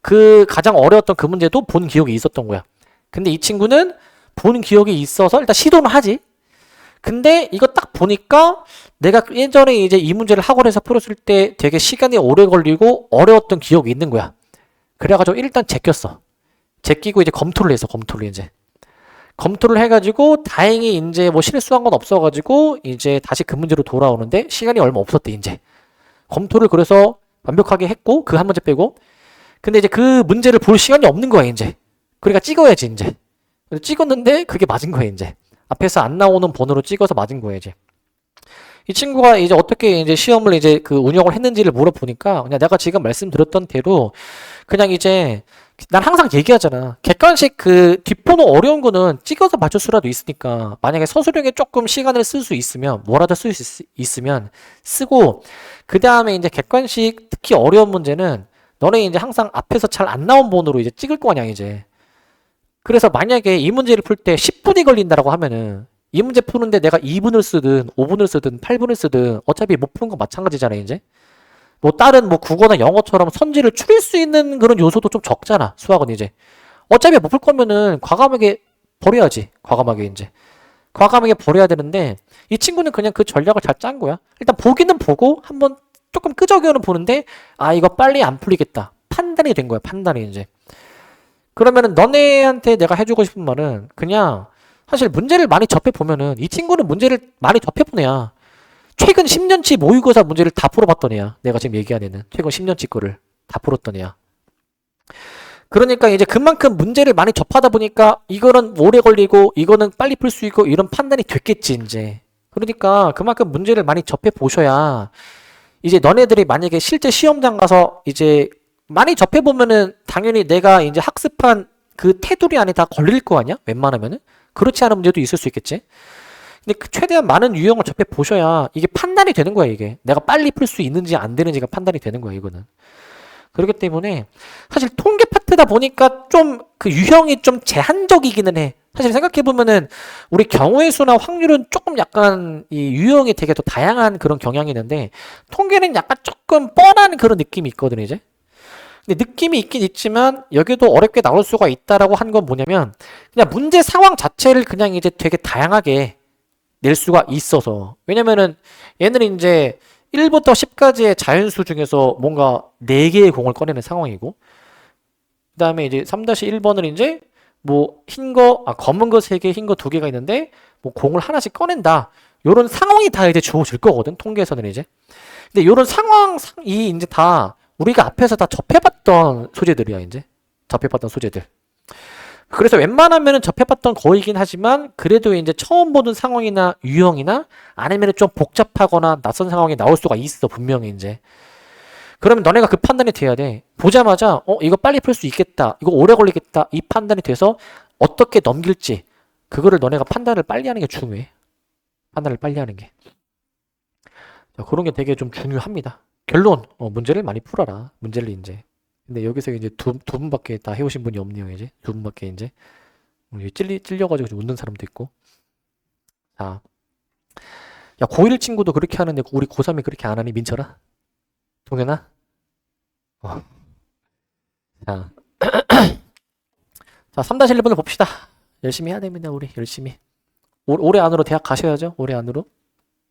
그 가장 어려웠던 그 문제도 본 기억이 있었던 거야. 근데 이 친구는 본 기억이 있어서 일단 시도는 하지. 근데 이거 딱 보니까 내가 예전에 이제 이 문제를 학원에서 풀었을 때 되게 시간이 오래 걸리고 어려웠던 기억이 있는 거야. 그래가지고 일단 제꼈어. 제끼고 이제 검토를 했어. 검토를 이제. 검토를 해가지고 다행히 이제 뭐 실수한 건 없어가지고 이제 다시 그 문제로 돌아오는데 시간이 얼마 없었대. 이제 검토를 그래서 완벽하게 했고 그 한 문제 빼고. 근데 이제 그 문제를 볼 시간이 없는 거야 이제. 그러니까 찍어야지 이제. 찍었는데 그게 맞은 거야 이제. 앞에서 안 나오는 번호로 찍어서 맞은 거야 이제. 이 친구가 이제 어떻게 이제 시험을 이제 그 운영을 했는지를 물어보니까 그냥 내가 지금 말씀드렸던 대로 그냥 이제 난 항상 얘기하잖아. 객관식 그 뒷번호 어려운 거는 찍어서 맞출 수라도 있으니까 만약에 서술형에 조금 시간을 쓸 수 있으면 뭐라도 쓸 수 있으면 쓰고 그 다음에 이제 객관식 특히 어려운 문제는 너네 이제 항상 앞에서 잘 안 나온 번호로 이제 찍을 거 아니야 이제. 그래서 만약에 이 문제를 풀 때 10분이 걸린다라고 하면은 이 문제 푸는데 내가 2분을 쓰든 5분을 쓰든 8분을 쓰든 어차피 못 푸는 건 마찬가지잖아 이제. 뭐 다른 뭐 국어나 영어처럼 선지를 추릴 수 있는 그런 요소도 좀 적잖아 수학은 이제. 어차피 못 풀 거면은 과감하게 버려야지. 과감하게 이제. 과감하게 버려야 되는데 이 친구는 그냥 그 전략을 잘 짠 거야. 일단 보기는 보고 한번 조금 끄적여는 보는데 아 이거 빨리 안 풀리겠다. 판단이 된 거야. 판단이 이제. 그러면은 너네한테 내가 해주고 싶은 말은 그냥 사실 문제를 많이 접해보면은 이 친구는 문제를 많이 접해본 애야. 최근 10년치 모의고사 문제를 다 풀어봤던 애야. 내가 지금 얘기한 애는 최근 10년치 거를 다 풀었던 애야. 그러니까 이제 그만큼 문제를 많이 접하다 보니까 이거는 오래 걸리고 이거는 빨리 풀 수 있고 이런 판단이 됐겠지 이제. 그러니까 그만큼 문제를 많이 접해보셔야 이제 너네들이 만약에 실제 시험장 가서 이제 많이 접해보면은 당연히 내가 이제 학습한 그 테두리 안에 다 걸릴 거 아니야? 웬만하면은? 그렇지 않은 문제도 있을 수 있겠지? 근데 최대한 많은 유형을 접해보셔야 이게 판단이 되는 거야, 이게. 내가 빨리 풀 수 있는지 안 되는지가 판단이 되는 거야, 이거는. 그렇기 때문에 사실 통계 파트다 보니까 좀 그 유형이 좀 제한적이기는 해. 사실 생각해보면은 우리 경우의 수나 확률은 조금 약간 이 유형이 되게 더 다양한 그런 경향이 있는데 통계는 약간 조금 뻔한 그런 느낌이 있거든, 이제. 근데 느낌이 있긴 있지만 여기도 어렵게 나올 수가 있다라고 한 건 뭐냐면 그냥 문제 상황 자체를 그냥 이제 되게 다양하게 낼 수가 있어서. 왜냐면은 얘는 이제 1부터 10까지의 자연수 중에서 뭔가 4개의 공을 꺼내는 상황이고 그 다음에 이제 3-1번은 이제 뭐 검은 거 3개, 흰 거 2개가 있는데 뭐 공을 하나씩 꺼낸다. 요런 상황이 다 이제 주어질 거거든. 통계에서는 이제. 근데 요런 상황이 이제 다 우리가 앞에서 다 접해봤던 소재들이야, 이제. 접해봤던 소재들. 그래서 웬만하면은 접해봤던 거이긴 하지만, 그래도 이제 처음 보는 상황이나 유형이나, 아니면 좀 복잡하거나 낯선 상황이 나올 수가 있어, 분명히 이제. 그러면 너네가 그 판단이 돼야 돼. 보자마자, 이거 빨리 풀 수 있겠다. 이거 오래 걸리겠다. 이 판단이 돼서 어떻게 넘길지. 그거를 너네가 판단을 빨리 하는 게 중요해. 판단을 빨리 하는 게. 자, 그런 게 되게 좀 중요합니다. 결론, 문제를 많이 풀어라. 문제를 이제. 근데 여기서 이제 두 분밖에 다 해오신 분이 없네요, 이제. 두 분밖에 이제. 찔려가지고 좀 웃는 사람도 있고. 자. 야, 고1 친구도 그렇게 하는데 우리 고3이 그렇게 안 하니, 민철아? 동현아? 자. 자, 3-1번을 봅시다. 열심히 해야 됩니다, 우리. 열심히. 올해 안으로 대학 가셔야죠, 올해 안으로.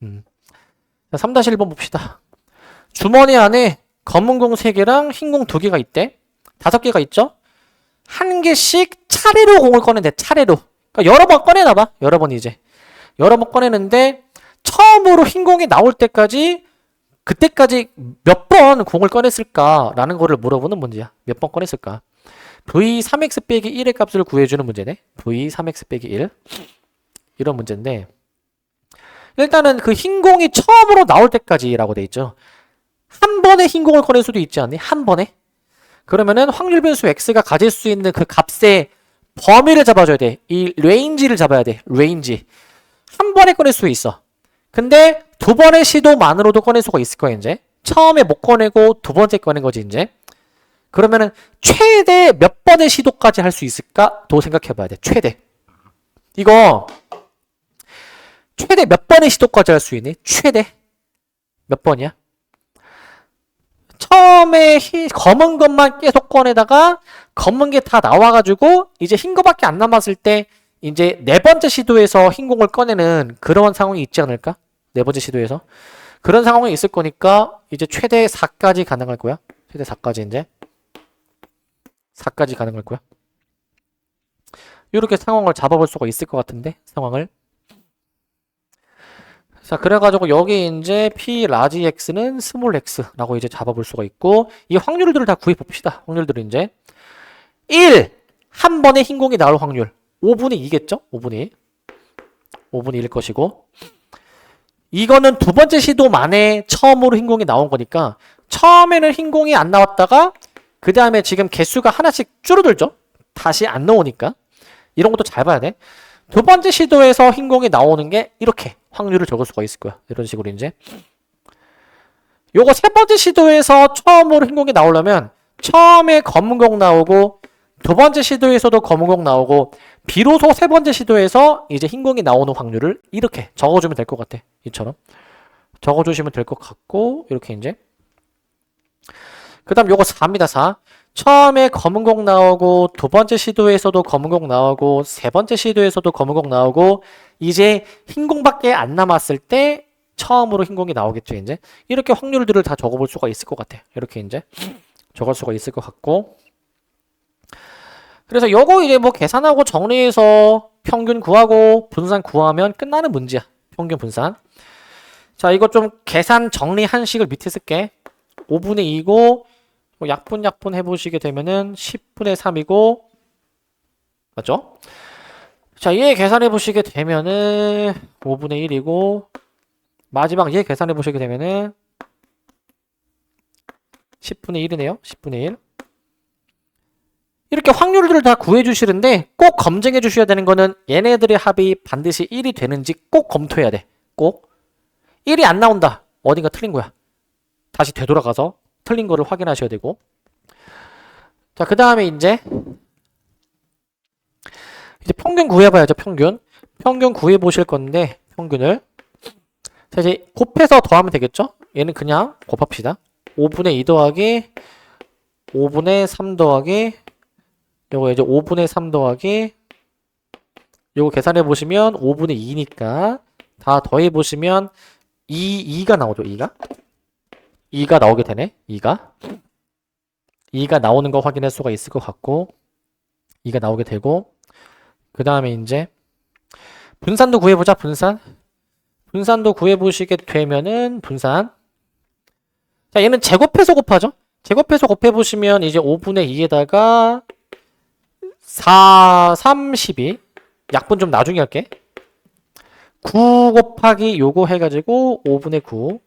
자, 3-1번 봅시다. 주머니 안에 검은 공 3개랑 흰 공 2개가 있대. 5개가 있죠? 한 개씩 차례로 공을 꺼낸대. 차례로. 그러니까 여러 번 꺼내놔봐. 여러 번 이제. 여러 번 꺼내는데 처음으로 흰 공이 나올 때까지 그때까지 몇 번 공을 꺼냈을까라는 거를 물어보는 문제야. 몇 번 꺼냈을까? v3x 빼기 1의 값을 구해주는 문제네. v3x 빼기 1 이런 문제인데 일단은 그 흰 공이 처음으로 나올 때까지라고 돼 있죠. 한 번에 흰 공을 꺼낼 수도 있지 않니? 한 번에? 그러면은 확률 변수 x가 가질 수 있는 그 값의 범위를 잡아줘야 돼. 이 레인지를 잡아야 돼. 레인지. 한 번에 꺼낼 수 있어. 근데 두 번의 시도만으로도 꺼낼 수가 있을 거야 이제. 처음에 못 꺼내고 두 번째 꺼낸 거지 이제. 그러면은 최대 몇 번의 시도까지 할 수 있을까? 도 생각해 봐야 돼. 최대. 이거 최대 몇 번의 시도까지 할 수 있니? 최대 몇 번이야? 처음에 검은 것만 계속 꺼내다가 검은 게 다 나와가지고 이제 흰 거밖에 안 남았을 때 이제 네 번째 시도에서 흰 공을 꺼내는 그런 상황이 있지 않을까? 네 번째 시도에서 그런 상황이 있을 거니까 이제 최대 4까지 가능할 거야. 최대 4까지 이제 4까지 가능할 거야. 이렇게 상황을 잡아볼 수가 있을 것 같은데 상황을. 자, 그래가지고 여기 이제 p 라지 x는 스몰 x라고 이제 잡아볼 수가 있고 이 확률들을 다 구해 봅시다. 확률들을 이제 1 한 번에 흰 공이 나올 확률 5분의 2겠죠? 5분의 2. 5분의 1일 것이고 이거는 두 번째 시도 만에 처음으로 흰 공이 나온 거니까 처음에는 흰 공이 안 나왔다가 그 다음에 지금 개수가 하나씩 줄어들죠? 다시 안 나오니까 이런 것도 잘 봐야 돼. 두 번째 시도에서 흰 공이 나오는 게 이렇게 확률을 적을 수가 있을 거야. 이런 식으로 이제 요거 세 번째 시도에서 처음으로 흰 공이 나오려면 처음에 검은 공 나오고 두 번째 시도에서도 검은 공 나오고 비로소 세 번째 시도에서 이제 흰 공이 나오는 확률을 이렇게 적어주면 될 것 같아. 이처럼 적어주시면 될 것 같고 이렇게 이제 그 다음 요거 4입니다. 4. 처음에 검은 공 나오고 두 번째 시도에서도 검은 공 나오고 세 번째 시도에서도 검은 공 나오고 이제 흰 공밖에 안 남았을 때 처음으로 흰 공이 나오겠죠. 이제 이렇게 확률들을 다 적어볼 수가 있을 것 같아. 이렇게 이제 적을 수가 있을 것 같고 그래서 요거 이제 뭐 계산하고 정리해서 평균 구하고 분산 구하면 끝나는 문제야. 평균 분산. 자, 이거 좀 계산 정리한 식을 밑에 쓸게. 5분의 2고 약분 해보시게 되면은 10분의 3이고 맞죠? 자, 얘 계산해 보시게 되면은 5분의 1이고 마지막 얘 계산해 보시게 되면은 10분의 1이네요. 10분의 1. 이렇게 확률들을 다 구해 주시는데 꼭 검증해 주셔야 되는 거는 얘네들의 합이 반드시 1이 되는지 꼭 검토해야 돼. 꼭 1이 안 나온다. 어딘가 틀린 거야. 다시 되돌아가서 틀린 거를 확인하셔야 되고 자, 그 다음에 이제 평균 구해봐야죠. 평균 구해 보실 건데 평균을 자, 이제 곱해서 더하면 되겠죠? 얘는 그냥 곱합시다. 5분의 2 더하기 5분의 3 더하기 요거 이제 5분의 3 더하기 요거 계산해 보시면 5분의 2니까 다 더해 보시면 2가 나오죠. 2가 나오게 되네. 2가 나오는 거 확인할 수가 있을 것 같고 2가 나오게 되고 그 다음에 이제 분산도 구해보자. 분산도 구해보시게 되면은 분산 자, 얘는 제곱해서 곱하죠. 제곱해서 곱해보시면 이제 5분의 2에다가 4, 3, 12 약분 좀 나중에 할게. 9 곱하기 요거 해가지고 5분의 9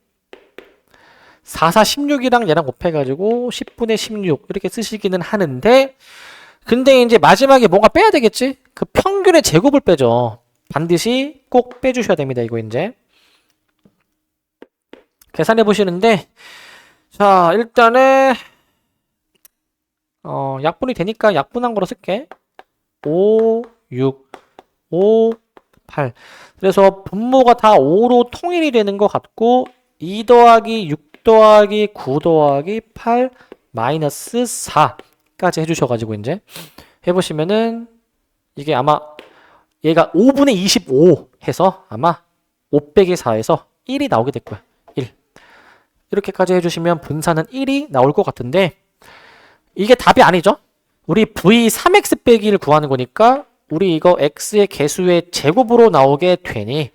4, 4, 16이랑 얘랑 곱해가지고 10분의 16 이렇게 쓰시기는 하는데 근데 이제 마지막에 뭔가 빼야 되겠지? 그 평균의 제곱을 빼죠. 반드시 꼭 빼주셔야 됩니다. 이거 이제 계산해 보시는데 자, 일단은 약분이 되니까 약분한 거로 쓸게. 5, 6, 5, 8 그래서 분모가 다 5로 통일이 되는 것 같고 2 더하기 6 더하기 9 더하기 8 마이너스 4까지 해주셔가지고 이제 해보시면은 이게 아마 얘가 5분의 25 해서 아마 5 빼기 4에서 1이 나오게 될 거야. 1 이렇게까지 해주시면 분산은 1이 나올 것 같은데 이게 답이 아니죠. 우리 v 3x 빼기 1 구하는 거니까 우리 이거 x의 개수의 제곱으로 나오게 되니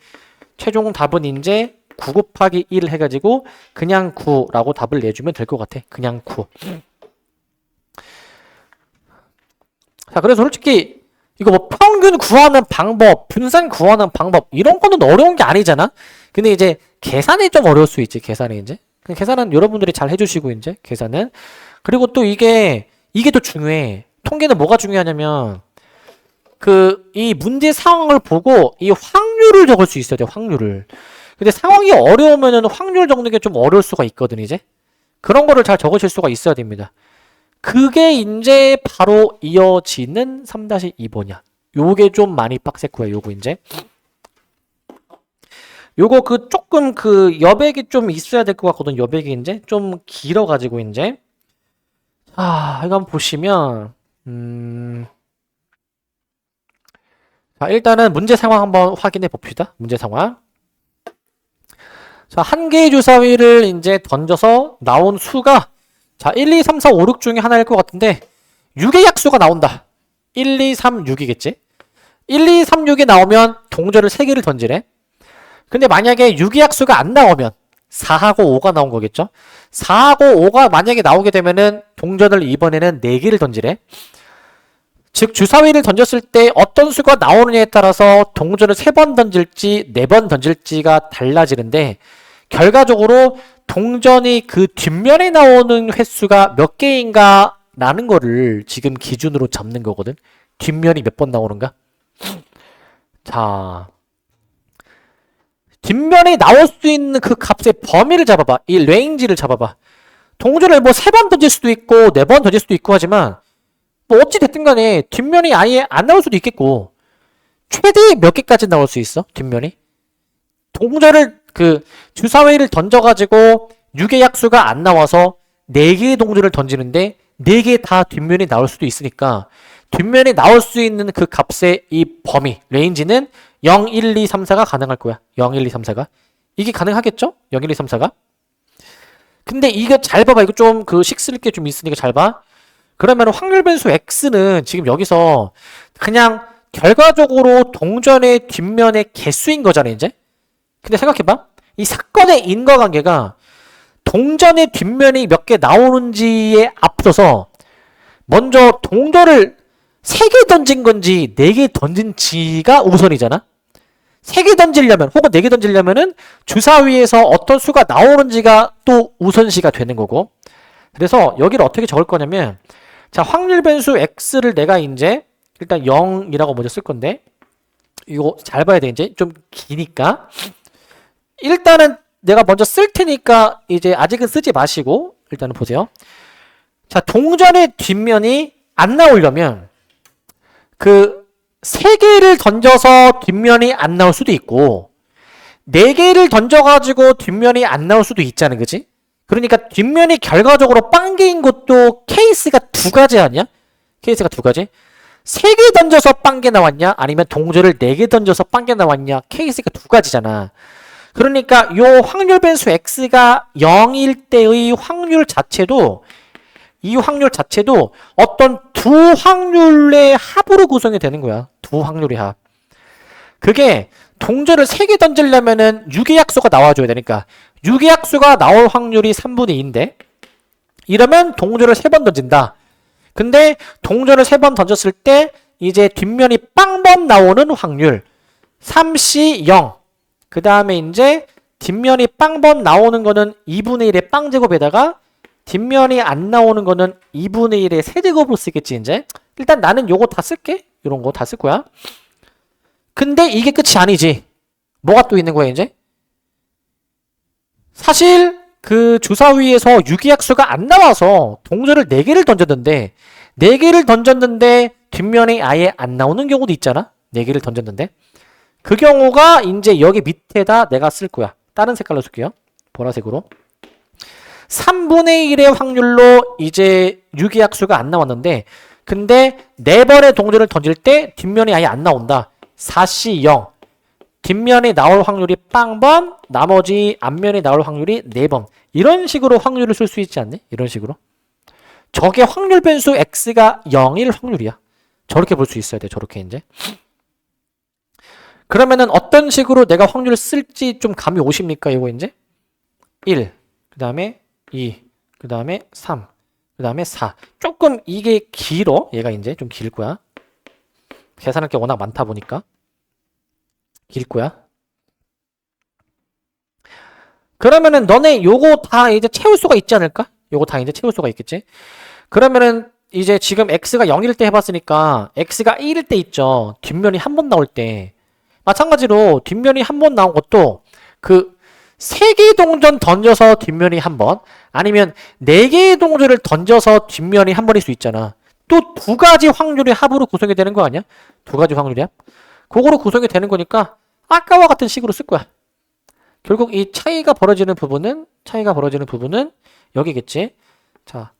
최종 답은 이제 9 곱하기 1 해가지고 그냥 9라고 답을 내주면 될 것 같아. 그냥 9. 자, 그래서 솔직히 이거 뭐 평균 구하는 방법, 분산 구하는 방법 이런 거는 어려운 게 아니잖아. 근데 이제 계산이 좀 어려울 수 있지. 계산이 이제. 계산은 여러분들이 잘 해주시고 이제 계산은. 그리고 또 이게 또 중요해. 통계는 뭐가 중요하냐면 이 문제 상황을 보고 이 확률을 적을 수 있어야 돼. 확률을. 근데 상황이 어려우면은 확률 적는 게 좀 어려울 수가 있거든 이제. 그런 거를 잘 적으실 수가 있어야 됩니다. 그게 이제 바로 이어지는 3-2번이야. 요게 좀 많이 빡셌고요. 요거 이제. 요거 조금 여백이 좀 있어야 될 것 같거든. 여백이 이제 좀 길어가지고 이제. 이거 한번 보시면 자, 일단은 문제 상황 한번 확인해 봅시다. 문제 상황. 자, 한 개의 주사위를 이제 던져서 나온 수가 자, 1, 2, 3, 4, 5, 6 중에 하나일 것 같은데 6의 약수가 나온다. 1, 2, 3, 6이겠지? 1, 2, 3, 6이 나오면 동전을 3개를 던지래. 근데 만약에 6의 약수가 안 나오면 4하고 5가 나온 거겠죠? 4하고 5가 만약에 나오게 되면은 동전을 이번에는 4개를 던지래. 즉 주사위를 던졌을 때 어떤 수가 나오느냐에 따라서 동전을 3번 던질지 4번 던질지가 달라지는데 결과적으로 동전이 그 뒷면에 나오는 횟수가 몇 개인가 라는 거를 지금 기준으로 잡는 거거든. 뒷면이 몇 번 나오는가? 자, 뒷면에 나올 수 있는 그 값의 범위를 잡아봐. 이 레인지를 잡아봐. 동전을 뭐 3번 던질 수도 있고 4번 던질 수도 있고 하지만 뭐 어찌 됐든 간에 뒷면이 아예 안 나올 수도 있겠고 최대 몇 개까지 나올 수 있어? 뒷면이? 동전을 주사위를 던져가지고 6의 약수가 안 나와서 4개의 동전을 던지는데 4개 다 뒷면이 나올 수도 있으니까 뒷면에 나올 수 있는 그 값의 이 범위, 레인지는 0, 1, 2, 3, 4가 가능할 거야. 0, 1, 2, 3, 4가. 이게 가능하겠죠? 0, 1, 2, 3, 4가. 근데 이거 잘 봐봐. 이거 좀 식 쓸 게 좀 있으니까 잘 봐. 그러면 확률 변수 x는 지금 여기서 그냥 결과적으로 동전의 뒷면의 개수인 거잖아, 이제. 근데 생각해봐. 이 사건의 인과관계가 동전의 뒷면이 몇 개 나오는지에 앞서서 먼저 동전을 3개 던진 건지 4개 던진지가 우선이잖아. 3개 던지려면 혹은 4개 던지려면은 주사위에서 어떤 수가 나오는지가 또 우선시가 되는 거고. 그래서 여기를 어떻게 적을 거냐면 자, 확률 변수 x를 내가 이제 일단 0이라고 먼저 쓸 건데 이거 잘 봐야 돼. 이제 좀 기니까 일단은 내가 먼저 쓸 테니까 이제 아직은 쓰지 마시고 일단은 보세요. 자, 동전의 뒷면이 안 나오려면 3개를 던져서 뒷면이 안 나올 수도 있고 4개를 던져가지고 뒷면이 안 나올 수도 있잖아, 그치? 그러니까 뒷면이 결과적으로 빵개인 것도 케이스가 2가지 아니야? 케이스가 2가지? 3개 던져서 빵개 나왔냐? 아니면 동전을 4개 던져서 빵개 나왔냐? 케이스가 2가지잖아. 그러니까 요 확률 변수 x가 0일 때의 확률 자체도 이 확률 자체도 어떤 두 확률의 합으로 구성이 되는 거야. 두 확률의 합. 그게 동전을 3개 던지려면은 6의 약수가 나와줘야 되니까 6의 약수가 나올 확률이 3분의 2인데 이러면 동전을 3번 던진다. 근데 동전을 3번 던졌을 때 이제 뒷면이 빵번 나오는 확률 3C 0. 그 다음에 이제 뒷면이 빵번 나오는 거는 2분의 1의 빵제곱에다가 뒷면이 안 나오는 거는 2분의 1의 세제곱으로 쓰겠지 이제. 일단 나는 요거 다 쓸게. 이런 거 다 쓸 거야. 근데 이게 끝이 아니지. 뭐가 또 있는 거야 이제? 사실 주사위에서 6의 약수가 안 나와서 동전을 4개를 던졌는데 4개를 던졌는데 뒷면이 아예 안 나오는 경우도 있잖아. 4개를 던졌는데 그 경우가 이제 여기 밑에다 내가 쓸 거야. 다른 색깔로 쓸게요. 보라색으로. 3분의 1의 확률로 이제 6의 약수가 안 나왔는데 근데 4번의 동전을 던질 때 뒷면이 아예 안 나온다. 4C 0. 뒷면이 나올 확률이 빵번, 나머지 앞면이 나올 확률이 4번. 이런 식으로 확률을 쓸 수 있지 않니? 이런 식으로. 적의 확률 변수 x가 0일 확률이야. 저렇게 볼 수 있어야 돼. 저렇게 이제. 그러면은 어떤 식으로 내가 확률을 쓸지 좀 감이 오십니까? 이거 이제 1, 그 다음에 2, 그 다음에 3, 그 다음에 4. 조금 이게 길어. 얘가 이제 좀 길 거야. 계산할 게 워낙 많다 보니까 길 거야. 그러면은 너네 요거 다 이제 채울 수가 있지 않을까? 요거 다 이제 채울 수가 있겠지? 그러면은 이제 지금 x가 0일 때 해봤으니까 x가 1일 때 있죠. 뒷면이 한 번 나올 때. 마찬가지로 뒷면이 한 번 나온 것도 그 3개의 동전 던져서 뒷면이 한 번, 아니면 4개의 동전을 던져서 뒷면이 한 번일 수 있잖아. 또 2가지 확률의 합으로 구성이 되는 거 아니야? 2가지 확률이야? 그거로 구성이 되는 거니까 아까와 같은 식으로 쓸 거야. 결국 이 차이가 벌어지는 부분은 여기겠지. 자,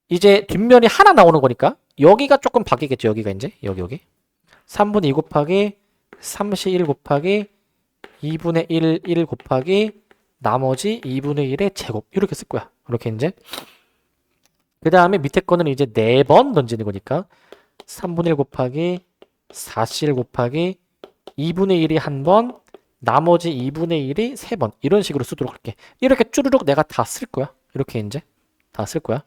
이제 뒷면이 하나 나오는 거니까 여기가 조금 바뀌겠죠. 여기가 이제 여기 3분의 2 곱하기 3시 1 곱하기 2분의 1 곱하기 나머지 2분의 1의 제곱 이렇게 쓸 거야. 이렇게 이제 그 다음에 밑에 거는 이제 4번 던지는 거니까 3분의 1 곱하기 4시 1 곱하기 2분의 1이 한 번, 나머지 2분의 1이 3번 이런 식으로 쓰도록 할게. 이렇게 쭈르륵 내가 다 쓸 거야. 이렇게 이제 다 쓸 거야.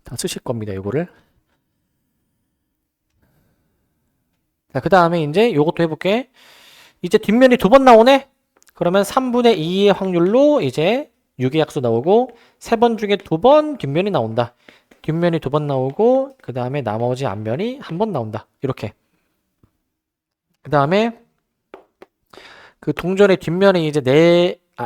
다 쓰실 겁니다. 요거를. 자, 그 다음에 이제 요것도 해볼게. 이제 뒷면이 2번 나오네? 그러면 3분의 2의 확률로 이제 6의 약수 나오고 3번 중에 2번 뒷면이 나온다. 뒷면이 2번 나오고 그 다음에 나머지 앞면이 한 번 나온다. 이렇게. 그 다음에 그 동전의 뒷면에 이제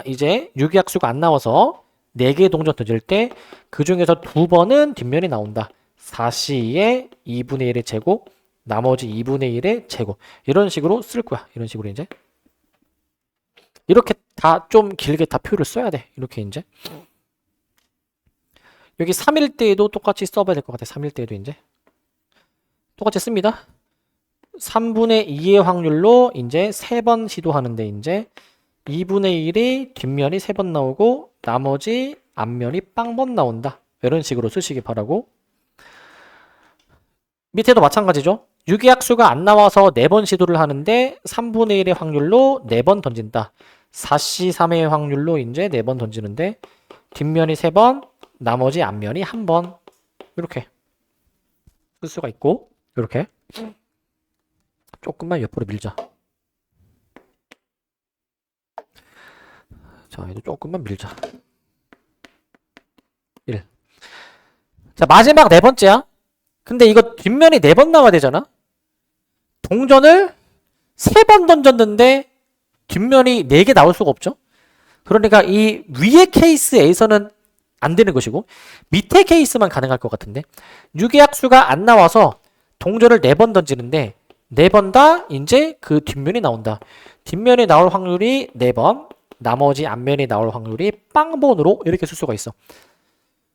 이제 6의 약수가 안 나와서 4개의 동전 던질 때 그 중에서 2번은 뒷면이 나온다. 4C의 2분의 1의 제곱, 나머지 2분의 1의 제곱. 이런 식으로 쓸 거야. 이런 식으로 이제. 이렇게 다 좀 길게 다 표를 써야 돼. 이렇게 이제. 여기 3일 때에도 똑같이 써봐야 될 것 같아. 3일 때에도 이제. 똑같이 씁니다. 3분의 2의 확률로 이제 3번 시도하는데 이제 2분의 1이 뒷면이 3번 나오고 나머지 앞면이 빵번 나온다. 이런 식으로 쓰시기 바라고. 밑에도 마찬가지죠. 6의 약수가 안 나와서 4번 시도를 하는데 3분의 1의 확률로 4번 던진다. 4C 3의 확률로 이제 4번 던지는데 뒷면이 3번, 나머지 앞면이 1번. 이렇게 쓸 수가 있고 이렇게 조금만 옆으로 밀자. 자, 얘도 조금만 밀자. 1. 자, 마지막 4번째야. 근데 이거 뒷면이 4번 나와야 되잖아. 동전을 3번 던졌는데 뒷면이 4개 나올 수가 없죠. 그러니까 이 위의 케이스에서는 안 되는 것이고 밑에 케이스만 가능할 것 같은데 6의 약수가 안 나와서 동전을 4번 던지는데 4번 다 이제 그 뒷면이 나온다. 뒷면이 나올 확률이 4번, 나머지 앞면이 나올 확률이 빵번으로 이렇게 쓸 수가 있어.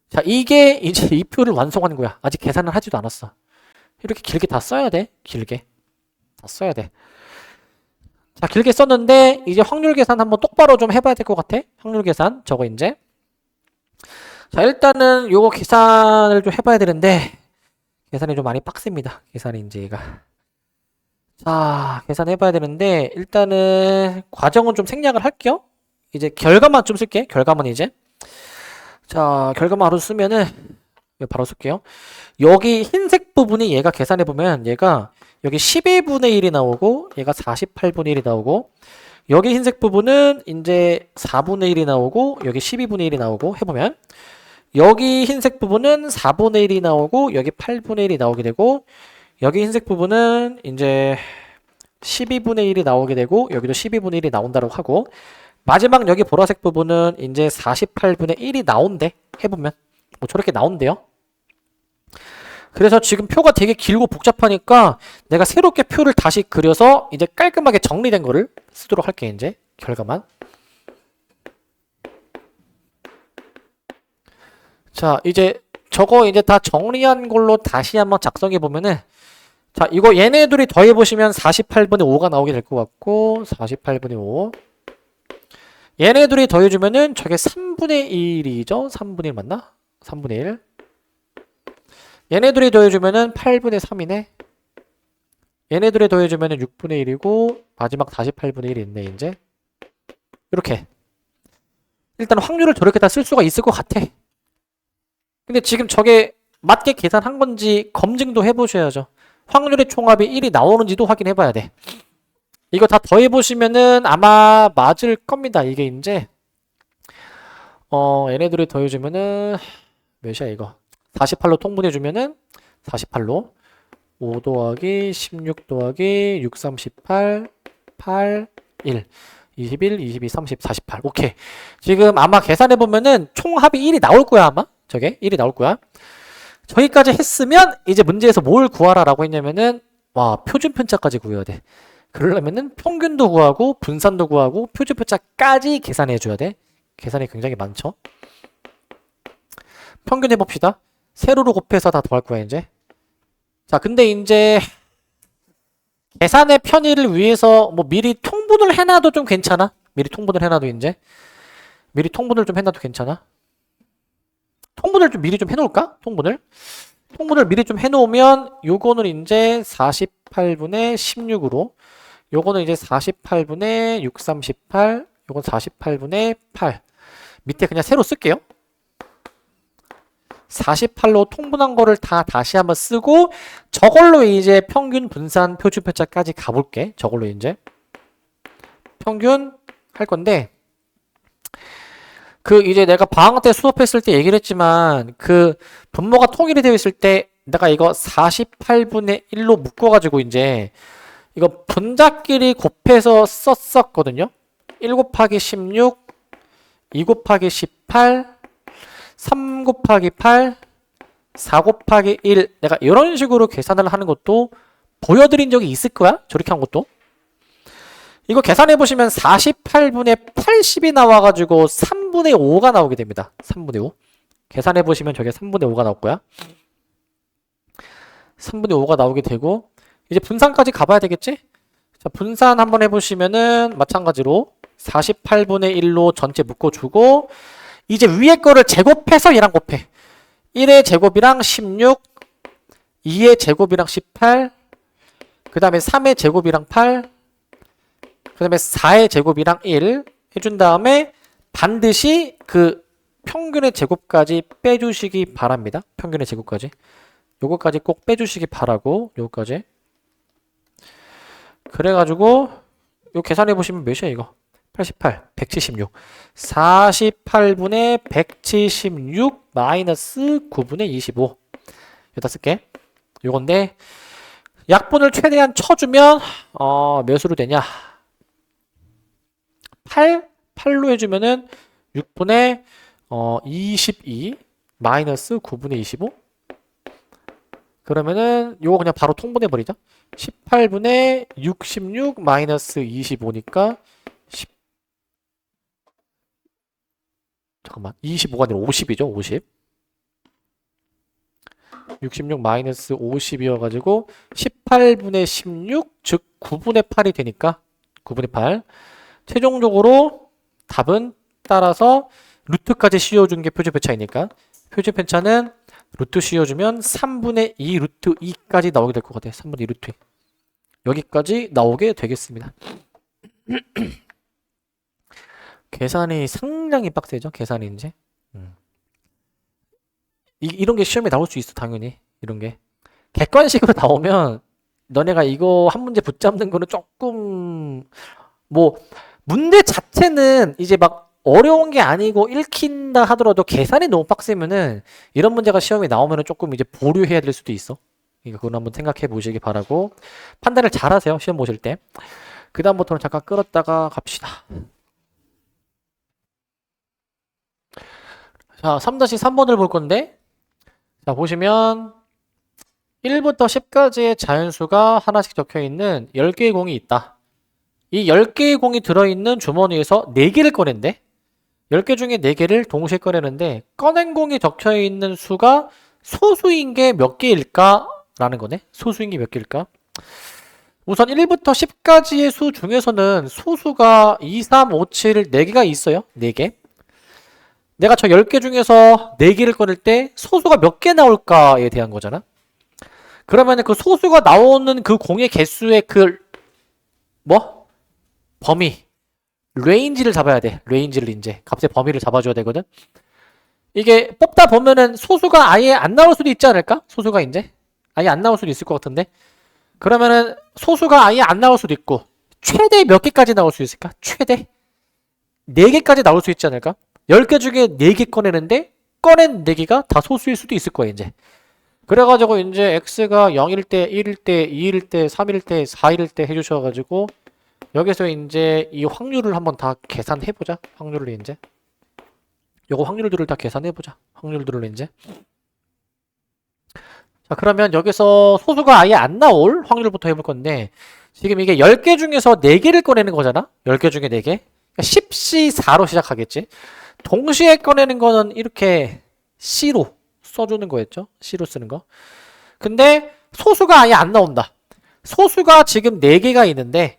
자, 이게 이제 이 표를 완성하는 거야. 아직 계산을 하지도 않았어. 이렇게 길게 다 써야 돼. 길게 다 써야 돼. 자, 길게 썼는데 이제 확률 계산 한번 똑바로 좀 해봐야 될 것 같아. 확률 계산 저거 이제. 자, 일단은 요거 계산을 좀 해봐야 되는데 계산이 좀 많이 빡셉니다. 계산이 이제 얘가. 자, 계산해봐야 되는데 일단은 과정은 좀 생략을 할게요. 이제 결과만 좀 쓸게. 결과만 이제. 자, 결과만 바로 쓰면은 바로 쓸게요. 여기 흰색 부분이 얘가 계산해보면 얘가 여기 12분의 1이 나오고 얘가 48분의 1이 나오고 여기 흰색 부분은 이제 4분의 1이 나오고 여기 12분의 1이 나오고 해보면 여기 흰색 부분은 4분의 1이 나오고 여기 8분의 1이 나오게 되고 여기 흰색 부분은 이제 12분의 1이 나오게 되고 여기도 12분의 1이 나온다고 하고 마지막 여기 보라색 부분은 이제 48분의 1이 나온대. 해보면 뭐 저렇게 나온대요. 그래서 지금 표가 되게 길고 복잡하니까 내가 새롭게 표를 다시 그려서 이제 깔끔하게 정리된 거를 쓰도록 할게. 이제 결과만. 자, 이제 저거 이제 다 정리한 걸로 다시 한번 작성해 보면은 자, 이거 얘네들이 더해 보시면 48분의 5가 나오게 될 것 같고 48분의 5 얘네들이 더해주면은 저게 3분의 1이죠? 3분의 1 맞나? 3분의 1. 얘네들이 더해주면은 8분의 3이네. 얘네들이 더해주면은 6분의 1이고 마지막 48분의 1이 있네 이제. 이렇게 일단 확률을 저렇게 다 쓸 수가 있을 것 같아. 근데 지금 저게 맞게 계산한 건지 검증도 해보셔야죠. 확률의 총합이 1이 나오는지도 확인해 봐야 돼. 이거 다 더해보시면은 아마 맞을 겁니다. 이게 이제 얘네들이 더해주면은 몇이야 이거 48로 통분해주면은 48로 5 더하기 16 더하기 6, 38, 8, 1 21, 22, 30, 48 오케이. 지금 아마 계산해보면은 총합이 1이 나올 거야 아마. 저게 1이 나올 거야. 저기까지 했으면 이제 문제에서 뭘 구하라 라고 했냐면은 와 표준편차까지 구해야 돼. 그러려면은 평균도 구하고 분산도 구하고 표준편차까지 계산해 줘야 돼. 계산이 굉장히 많죠. 평균 해봅시다. 세로로 곱해서 다 더할 거야 이제. 자 근데 이제 계산의 편의를 위해서 뭐 미리 통분을 해놔도 좀 괜찮아. 미리 통분을 해놔도 이제 미리 통분을 좀 해놔도 괜찮아. 통분을 좀 미리 좀 해놓을까? 통분을 미리 좀 해놓으면 요거는 이제 48분의 16으로 요거는 이제 48분의 6, 38 요건 48분의 8 밑에 그냥 세로 쓸게요. 48로 통분한 거를 다 다시 한번 쓰고 저걸로 이제 평균 분산 표준편차까지 가볼게. 저걸로 이제 평균 할 건데 그 이제 내가 방학 때 수업했을 때 얘기를 했지만 그 분모가 통일이 되어 있을 때 내가 이거 48분의 1로 묶어가지고 이제 이거 분자끼리 곱해서 썼었거든요. 1 곱하기 16 2 곱하기 18 3 곱하기 8 4 곱하기 1 내가 이런 식으로 계산을 하는 것도 보여드린 적이 있을 거야. 저렇게 한 것도. 이거 계산해보시면 48분의 80이 나와가지고 3분의 5가 나오게 됩니다. 3분의 5. 계산해보시면 저게 3분의 5가 나올 거야. 3분의 5가 나오게 되고 이제 분산까지 가봐야 되겠지? 자, 분산 한번 해보시면은 마찬가지로 48분의 1로 전체 묶어주고 이제 위에 거를 제곱해서 얘랑 곱해. 1의 제곱이랑 16 2의 제곱이랑 18 그 다음에 3의 제곱이랑 8 그 다음에 4의 제곱이랑 1 해준 다음에 반드시 그 평균의 제곱까지 빼주시기 바랍니다. 평균의 제곱까지. 요거까지 꼭 빼주시기 바라고 요거까지. 그래가지고 요 계산해보시면 몇이야 이거 88, 176 48분의 176 마이너스 9분의 25 여기다 쓸게. 요건데 약분을 최대한 쳐주면 몇으로 되냐 8로 해주면은 6분의 22 마이너스 9분의 25 그러면은 요거 그냥 바로 통분해버리자. 18분의 66 마이너스 25니까 25가 아니라 50이죠. 50 66 마이너스 50이어가지고 18분의 16 즉 9분의 8이 되니까 9분의 8 최종적으로 답은 따라서 루트까지 씌워준 게 표준편차이니까 표준편차는 루트 씌워주면 3분의 2 루트 2까지 나오게 될 것 같아요. 3분의 2 루트 2 여기까지 나오게 되겠습니다. 계산이 상당히 빡세죠. 계산이 이제 이런 게 시험에 나올 수 있어. 당연히 이런 게 객관식으로 나오면 너네가 이거 한 문제 붙잡는 거는 조금 뭐 문제 자체는 이제 막 어려운 게 아니고 읽힌다 하더라도 계산이 너무 빡세면은 이런 문제가 시험에 나오면은 조금 이제 보류해야 될 수도 있어. 그러니까 그건 한번 생각해 보시기 바라고 판단을 잘 하세요. 시험 보실 때. 그 다음부터는 잠깐 끌었다가 갑시다. 자, 3-3번을 볼 건데 자, 보시면 1부터 10까지의 자연수가 하나씩 적혀있는 10개의 공이 있다. 이 10개의 공이 들어있는 주머니에서 4개를 꺼낸대. 10개 중에 4개를 동시에 꺼내는데 꺼낸 공이 적혀있는 수가 소수인 게 몇 개일까? 라는 거네. 소수인 게 몇 개일까? 우선 1부터 10까지의 수 중에서는 소수가 2, 3, 5, 7, 4개가 있어요. 4개. 내가 저 10개 중에서 4개를 꺼낼 때 소수가 몇 개 나올까에 대한 거잖아. 그러면 그 소수가 나오는 그 공의 개수의 범위. 레인지를 잡아야 돼. 레인지를 이제. 값의 범위를 잡아줘야 되거든. 이게 뽑다 보면은 소수가 아예 안 나올 수도 있지 않을까? 소수가 이제. 아예 안 나올 수도 있을 것 같은데. 그러면은 소수가 아예 안 나올 수도 있고 최대 몇 개까지 나올 수 있을까? 최대 4개까지 나올 수 있지 않을까? 10개 중에 4개 꺼내는데 꺼낸 4개가 다 소수일 수도 있을 거야 이제. 그래가지고 이제 x가 0일 때, 1일 때, 2일 때, 3일 때, 4일 때 해주셔가지고 여기서 이제 이 확률을 한번 다 계산해보자. 확률을 이제 요거 확률들을 다 계산해보자. 확률들을 이제 자, 그러면 여기서 소수가 아예 안 나올 확률부터 해볼 건데 지금 이게 10개 중에서 4개를 꺼내는 거잖아? 10개 중에 4개. 그러니까 10C4로 시작하겠지. 동시에 꺼내는 거는 이렇게 C로 써주는 거였죠? C로 쓰는 거. 근데 소수가 아예 안 나온다. 소수가 지금 4개가 있는데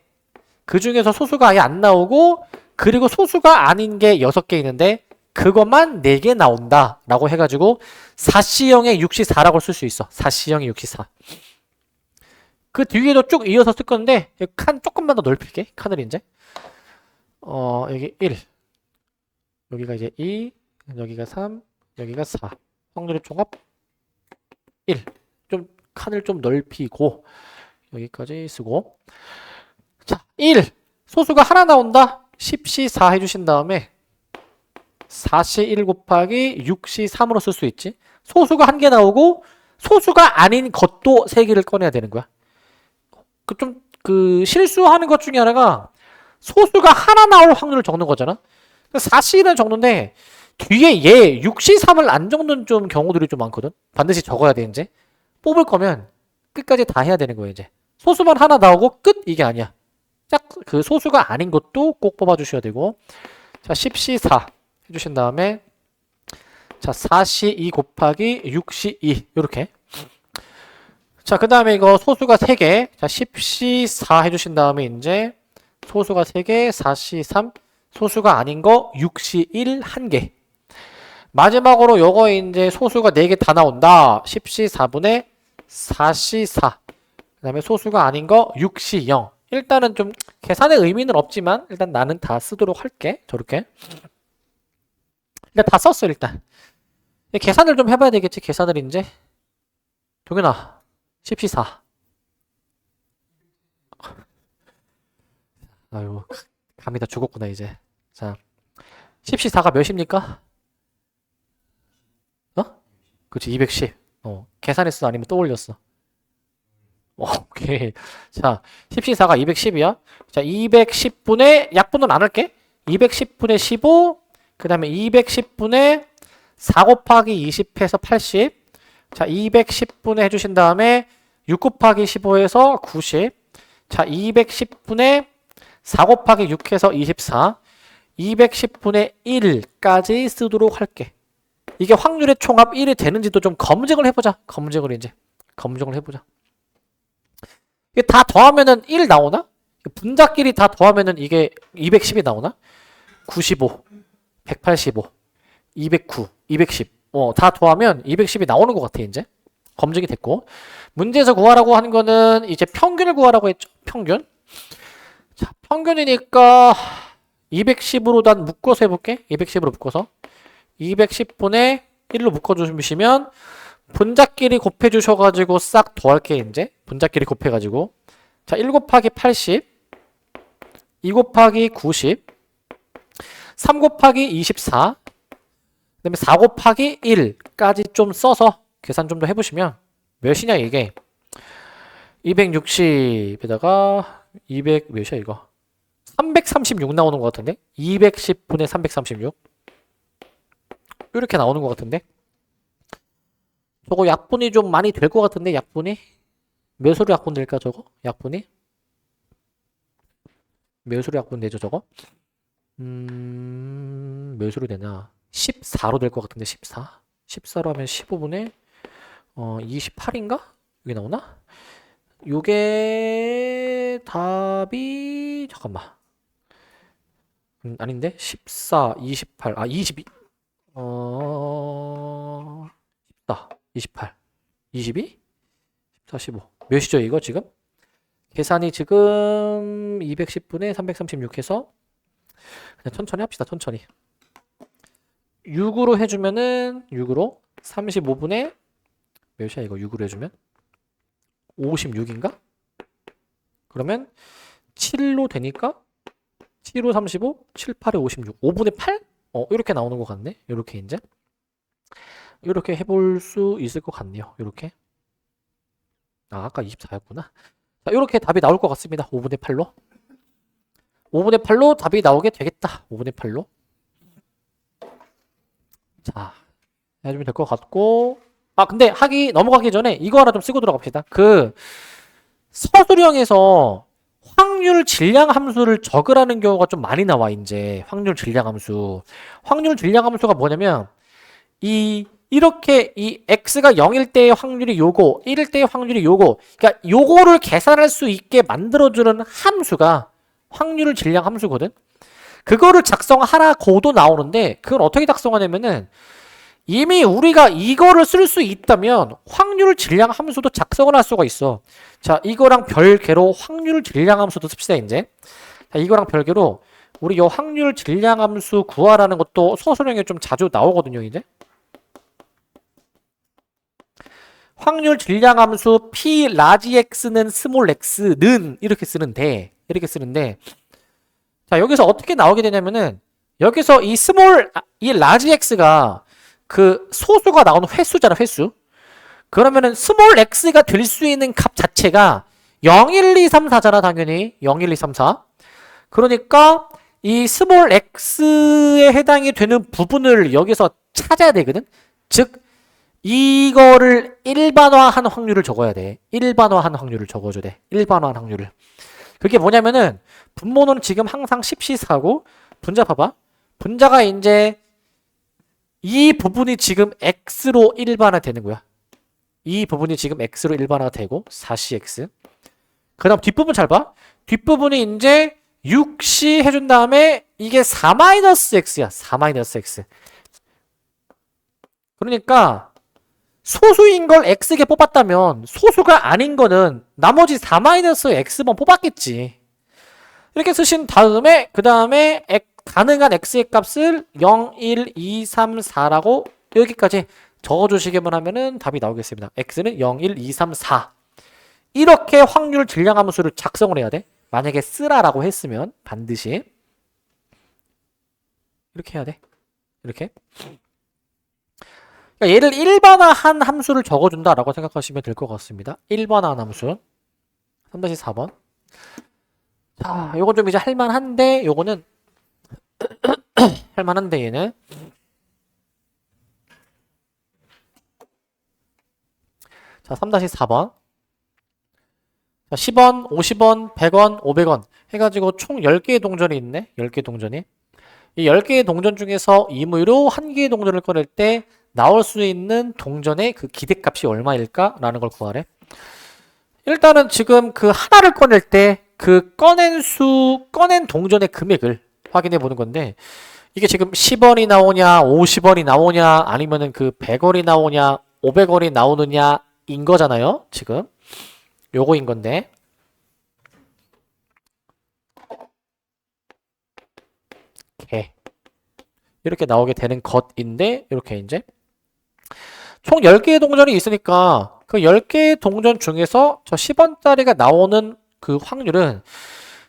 그 중에서 소수가 아예 안 나오고 그리고 소수가 아닌 게 6개 있는데 그것만 4개 나온다 라고 해가지고 4C형의 6C4라고 쓸 수 있어. 4C형의 6C4. 그 뒤에도 쭉 이어서 쓸 건데 칸 조금만 더 넓힐게. 칸을 이제 여기 1 여기가 이제 2 여기가 3 여기가 4 확률의 총합 1 좀 칸을 좀 넓히고 여기까지 쓰고 자 1 소수가 하나 나온다. 10C4 해주신 다음에 4C1 곱하기 6C3으로 쓸 수 있지. 소수가 한 개 나오고 소수가 아닌 것도 3개를 꺼내야 되는 거야. 그 실수하는 것 중에 하나가 소수가 하나 나올 확률을 적는 거잖아. 4C는 적는데 뒤에 얘 6C3을 안 적는 좀 경우들이 좀 많거든. 반드시 적어야 돼 이제. 뽑을 거면 끝까지 다 해야 되는 거야 이제. 소수만 하나 나오고 끝 이게 아니야. 딱 그 소수가 아닌 것도 꼭 뽑아 주셔야 되고. 자 10C4 해주신 다음에 자 4C2 곱하기 6C2 요렇게 자 그 다음에 이거 소수가 3개 자 10C4 해주신 다음에 이제 소수가 3개 4C3 소수가 아닌 거 6C1 1개 마지막으로 요거 이제 소수가 4개 다 나온다 10C4분의 4C4 그 다음에 소수가 아닌 거 6C0 일단은 좀 계산의 의미는 없지만 일단 나는 다 쓰도록 할게 저렇게 일단 다 썼어 일단 계산을 좀 해봐야 되겠지 계산을 이제 동현아 10C4 아유 감이 다 죽었구나 이제 자 10C4가 몇입니까? 그치 210 계산했어 아니면 또 올렸어 오케이 자 10C4가 210이야 자 210분의 약분은 안 할게 210분의 15 그 다음에 210분의 4 곱하기 20해서 80 자 210분의 해주신 다음에 6 곱하기 15해서 90 자 210분의 4 곱하기 6해서 24 210분의 1까지 쓰도록 할게 이게 확률의 총합 1이 되는지도 좀 검증을 해보자 검증을 해보자 이게 다 더하면은 1 나오나? 분자끼리 다 더하면은 이게 210이 나오나? 95 185 209 210 다 더하면 210이 나오는 것 같아 이제 검증이 됐고 문제에서 구하라고 하는 거는 이제 평균을 구하라고 했죠 평균 자 평균이니까 210으로 난 묶어서 해볼게 210으로 묶어서 210분의 1로 묶어주시면 분자끼리 곱해주셔가지고 싹 더할게 이제 분자끼리 곱해가지고 자 1 곱하기 80 2 곱하기 90 3 곱하기 24 그 다음에 4 곱하기 1까지 좀 써서 계산 좀 더 해보시면 몇이냐 이게 260에다가 200 몇이야 이거 336 나오는 것 같은데 210분의 336 이렇게 나오는 것 같은데 저거 약분이 좀 많이 될 것 같은데 약분이 몇으로 약분 될까 저거 약분이 몇으로 약분 되죠 저거 몇으로 되나 14로 될 것 같은데 14로 하면 15분의 28인가? 여기 나오나? 요게 이제 답이 잠깐만. 아닌데 14, 28, 22. 14, 28, 22, 14, 15. 몇이죠 이거 지금? 계산이 지금 210분에 336 해서 그냥 천천히 합시다. 천천히. 6으로 해주면은 6으로 35분에 몇이야 이거 6으로 해주면 56인가? 그러면 7로 되니까 7로 35, 7, 8에 56 5분의 8? 이렇게 나오는 것 같네. 이렇게 이제 이렇게 해볼 수 있을 것 같네요. 이렇게 아까 24였구나. 자, 이렇게 답이 나올 것 같습니다. 5분의 8로 5분의 8로 답이 나오게 되겠다. 5분의 8로 자 해주면 될 것 같고 근데 넘어가기 전에 이거 하나 좀 쓰고 들어갑시다. 그 서술형에서 확률 질량 함수를 적으라는 경우가 좀 많이 나와. 이제 확률 질량 함수 가 뭐냐면 이렇게 이 x가 0일 때의 확률이 요거 1일 때의 확률이 요거 그러니까 요거를 계산할 수 있게 만들어주는 함수가 확률 질량 함수거든. 그거를 작성하라고도 나오는데 그걸 어떻게 작성하냐면은 이미 우리가 이거를 쓸 수 있다면 확률 질량 함수도 작성을 할 수가 있어. 자, 이거랑 별개로 확률 질량 함수도 씁시다 이제. 자, 이거랑 별개로 우리 요 확률 질량 함수 구하라는 것도 서술형에 좀 자주 나오거든요 이제. 확률 질량 함수 p 라지 x는 스몰 x는 이렇게 쓰는데 자, 여기서 어떻게 나오게 되냐면은 여기서 이 라지 x가 그 소수가 나오는 횟수잖아, 횟수. 그러면은 스몰 x가 될 수 있는 값 자체가 0, 1, 2, 3, 4잖아, 당연히. 0, 1, 2, 3, 4. 그러니까 이 스몰 x에 해당이 되는 부분을 여기서 찾아야 되거든. 즉 이거를 일반화한 확률을 적어야 돼. 일반화한 확률을 적어줘야 돼. 일반화한 확률을. 그게 뭐냐면은 분모는 지금 항상 10시4고 분자 봐봐. 분자가 이제 이 부분이 지금 x로 일반화 되는 거야. 이 부분이 지금 x로 일반화가 되고 4cx. 그 다음 뒷부분 잘 봐. 뒷부분이 이제 6c 해준 다음에 이게 4-x야. 4-x. 그러니까 소수인 걸 x게 뽑았다면 소수가 아닌 거는 나머지 4-x번 뽑았겠지. 이렇게 쓰신 다음에 그 다음에 가능한 x의 값을 0, 1, 2, 3, 4라고 여기까지 적어주시기만 하면은 답이 나오겠습니다. x는 0, 1, 2, 3, 4 이렇게 확률 질량 함수를 작성을 해야 돼. 만약에 쓰라라고 했으면 반드시 이렇게 해야 돼. 이렇게 그러니까 얘를 일반화한 함수를 적어준다라고 생각하시면 될 것 같습니다. 일반화한 함수 3-4번. 자, 요건 좀 이제 할만한데 요거는 할만한데 얘는 자 3-4번 자 10원, 50원, 100원, 500원 해가지고 총 10개의 동전이 있네. 10개의 동전이 이 10개의 동전 중에서 임의로 1개의 동전을 꺼낼 때 나올 수 있는 동전의 그 기대값이 얼마일까? 라는 걸 구하래. 일단은 지금 그 하나를 꺼낼 때 그 꺼낸 동전의 금액을 확인해 보는 건데 이게 지금 10원이 나오냐 50원이 나오냐 아니면은 그 100원이 나오냐 500원이 나오느냐 인 거잖아요. 지금 요거인 건데 이렇게 나오게 되는 것인데 이렇게 이제 총 10개의 동전이 있으니까 그 10개의 동전 중에서 저 10원짜리가 나오는 그 확률은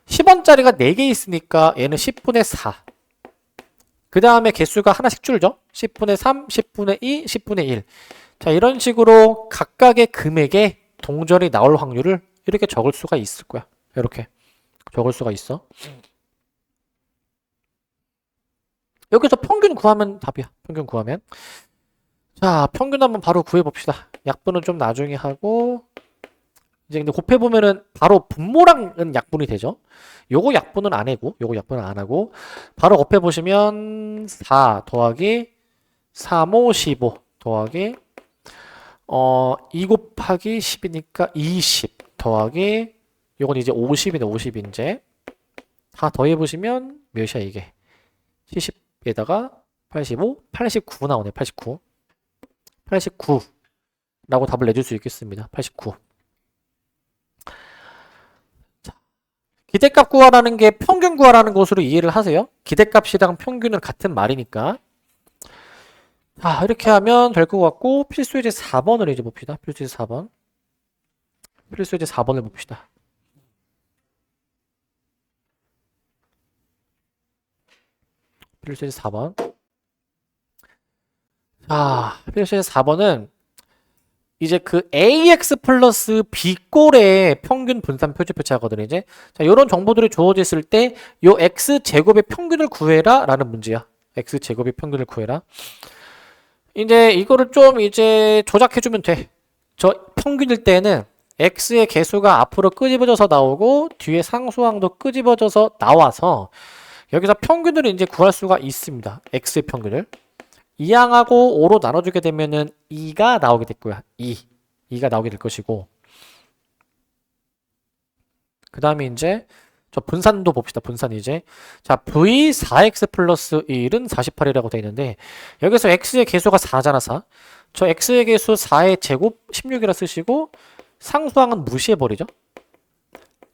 10원짜리가 4개 있으니까 얘는 10분의 4. 그 다음에 개수가 하나씩 줄죠. 10분의 3, 10분의 2, 10분의 1. 자, 이런 식으로 각각의 금액의 동전이 나올 확률을 이렇게 적을 수가 있을 거야. 이렇게 적을 수가 있어. 여기서 평균 구하면 답이야. 평균 구하면. 자, 평균 한번 바로 구해봅시다. 약분은 좀 나중에 하고 이제 근데 곱해보면은 바로 분모랑은 약분이 되죠. 요거 약분은 안 하고 요거 약분은 안 하고 바로 곱해보시면 4 더하기 3, 5, 15 더하기 2 곱하기 10이니까 20 더하기 요건 이제 50이네, 50 이제. 다 더해보시면 몇이야, 이게? 70에다가 85, 89 나오네, 89. 89라고 답을 내줄 수 있겠습니다. 89. 자, 기대값 구하라는 게 평균 구하라는 것으로 이해를 하세요. 기대값이랑 평균은 같은 말이니까. 자, 이렇게 하면 될 것 같고, 필수예제 4번을 이제 봅시다. 필수예제 4번. 필수예제 4번을 봅시다. 필수예제 4번. 자, 필수예제 4번은 이제 그 AX 플러스 B꼴의 평균 분산 표준표차거든요, 이제. 자, 요런 정보들이 주어졌을 때, 요 X제곱의 평균을 구해라 라는 문제야. X제곱의 평균을 구해라. 이제 이거를 좀 이제 조작해주면 돼. 저 평균일 때는 X의 개수가 앞으로 끄집어져서 나오고, 뒤에 상수항도 끄집어져서 나와서, 여기서 평균을 이제 구할 수가 있습니다. X의 평균을. 2항하고 5로 나눠주게 되면은 2가 나오게 될 거야. 2가 나오게 될 것이고. 그 다음에 이제 저 분산도 봅시다. 분산 이제. 자, V 4X 플러스 1은 48이라고 되어 있는데, 여기서 X의 개수가 4잖아, 4. 저 X의 개수 4의 제곱 16이라 쓰시고, 상수항은 무시해버리죠.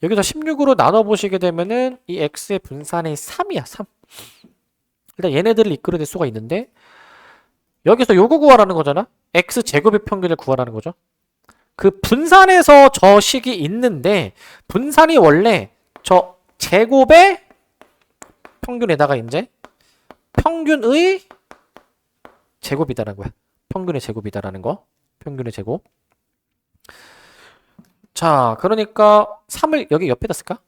여기서 16으로 나눠보시게 되면은 이 X의 분산이 3이야, 3. 일단 얘네들을 이끌어낼 수가 있는데, 여기서 요거 구하라는 거잖아. X제곱의 평균을 구하라는 거죠. 그 분산에서 저 식이 있는데, 분산이 원래 저 제곱의 평균에다가 이제 평균의 제곱이다라는 거야. 평균의 제곱이다라는 거. 평균의 제곱. 자, 그러니까 3을 여기 옆에다 쓸까?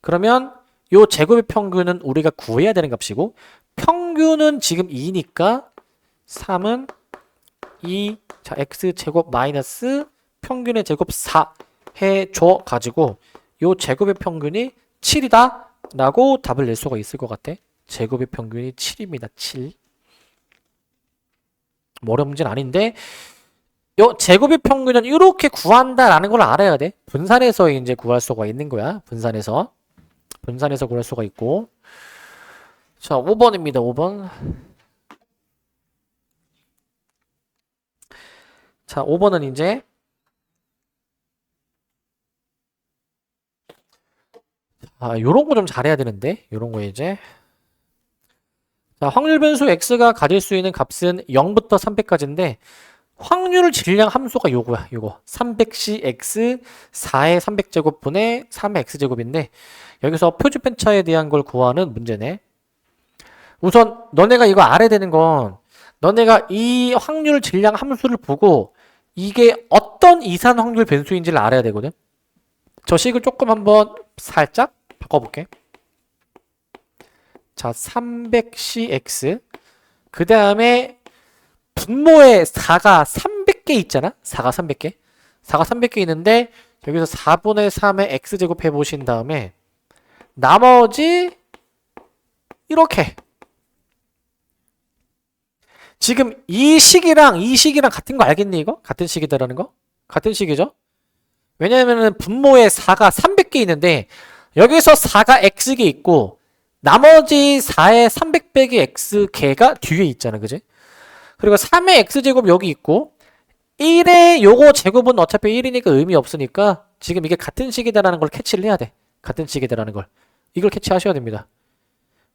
그러면 요 제곱의 평균은 우리가 구해야 되는 값이고, 평균은 지금 2니까 3은 2, 자, x제곱 마이너스 평균의 제곱 4 해줘 가지고 요 제곱의 평균이 7이다 라고 답을 낼 수가 있을 것 같아. 제곱의 평균이 7입니다. 7. 뭐 어려운 문제는 아닌데, 요 제곱의 평균은 이렇게 구한다라는 걸 알아야 돼. 분산해서 이제 구할 수가 있는 거야. 분산해서 구할 수가 있고. 자, 5번입니다. 5번. 자, 5번은 이제 요런 거 좀 잘해야 되는데, 요런 거 이제. 자, 확률 변수 x가 가질 수 있는 값은 0부터 300까지인데, 확률 질량 함수가 요거야, 요거. 300cx 4의 300제곱분의 3의 x제곱인데, 여기서 표준편차에 대한 걸 구하는 문제네. 우선 너네가 이거 알아야 되는 건, 너네가 이 확률 질량 함수를 보고 이게 어떤 이산 확률 변수인지를 알아야 되거든. 저 식을 조금 한번 살짝 바꿔볼게. 자, 300cx. 그 다음에 분모에 4가 300개 있잖아? 4가 300개. 4가 300개 있는데, 여기서 4분의 3의 x제곱 해보신 다음에, 나머지, 이렇게. 지금 이 식이랑 같은 거 알겠니, 이거? 같은 식이다라는 거? 같은 식이죠? 왜냐면은 분모에 4가 300개 있는데, 여기서 4가 x개 있고, 나머지 4의 300 빼기 x개가 뒤에 있잖아, 그지? 그리고 3의 x제곱 여기 있고, 1의 요거 제곱은 어차피 1이니까 의미 없으니까, 지금 이게 같은 식이다라는 걸 캐치를 해야 돼. 같은 식이다라는 걸. 이걸 캐치하셔야 됩니다.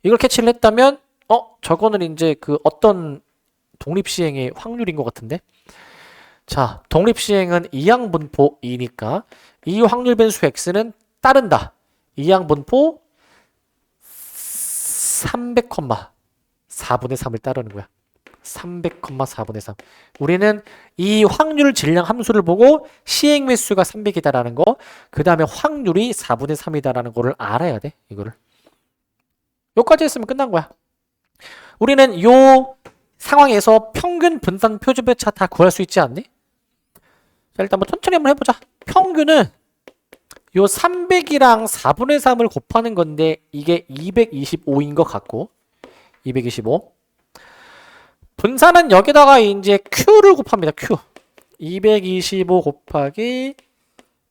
이걸 캐치를 했다면, 저거는 이제 그 어떤 독립시행의 확률인 것 같은데? 자, 독립시행은 2항분포 2니까 이 확률 변수 x는 따른다. 2항분포 300, 4분의 3을 따르는 거야. 300, 4분의 3. 우리는 이 확률 질량 함수를 보고 시행 매수가 300이다라는 거, 그 다음에 확률이 4분의 3이다라는 거를 알아야 돼. 이거를. 요까지 했으면 끝난 거야. 우리는 요 상황에서 평균 분산 표준표차 다 구할 수 있지 않니? 자, 일단 뭐 천천히 한번 해보자. 평균은 요 300이랑 4분의 3을 곱하는 건데, 이게 225인 것 같고, 225. 분산은 여기다가 이제 Q를 곱합니다. Q. 225 곱하기